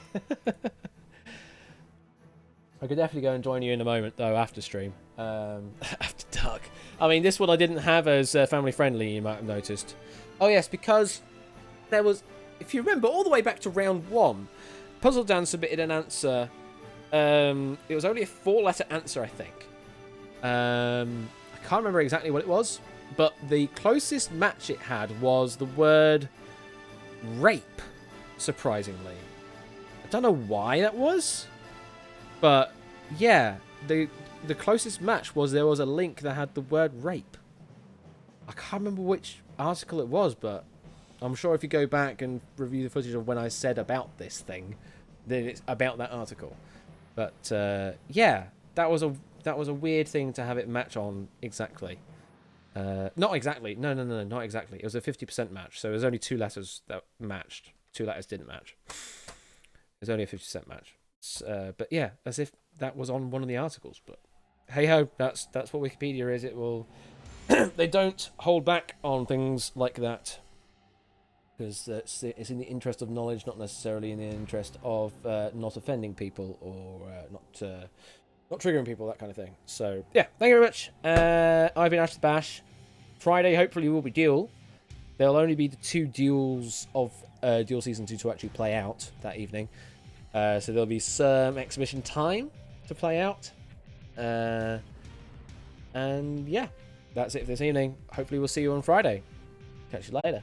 I could definitely go and join you in a moment, though, after stream. After dark. I mean, this one I didn't have as family friendly, you might have noticed. Oh, yes, because there was, if you remember, all the way back to round 1, Puzzle Dan submitted an answer. It was only a 4-letter answer, I think. I can't remember exactly what it was, but the closest match it had was the word rape, surprisingly. I don't know why that was, but yeah, the closest match was there was a link that had the word rape. I can't remember which article it was, but I'm sure if you go back and review the footage of when I said about this thing, then it's about that article. But yeah, that was a weird thing to have it match on exactly. Not exactly. No, not exactly. It was a 50% match, so it was only 2 letters that matched. 2 letters didn't match. It was only a 50% match. But yeah, as if that was on one of the articles. But hey ho, that's what Wikipedia is. It will. They don't hold back on things like that because it's in the interest of knowledge, not necessarily in the interest of not offending people or not triggering people, that kind of thing. So yeah, thank you very much. I've been Ash the Bash. Friday hopefully will be Duel. There'll only be the 2 duels of Duel Season 2 to actually play out that evening. So there'll be some exhibition time to play out. And yeah, that's it for this evening. Hopefully we'll see you on Friday. Catch you later.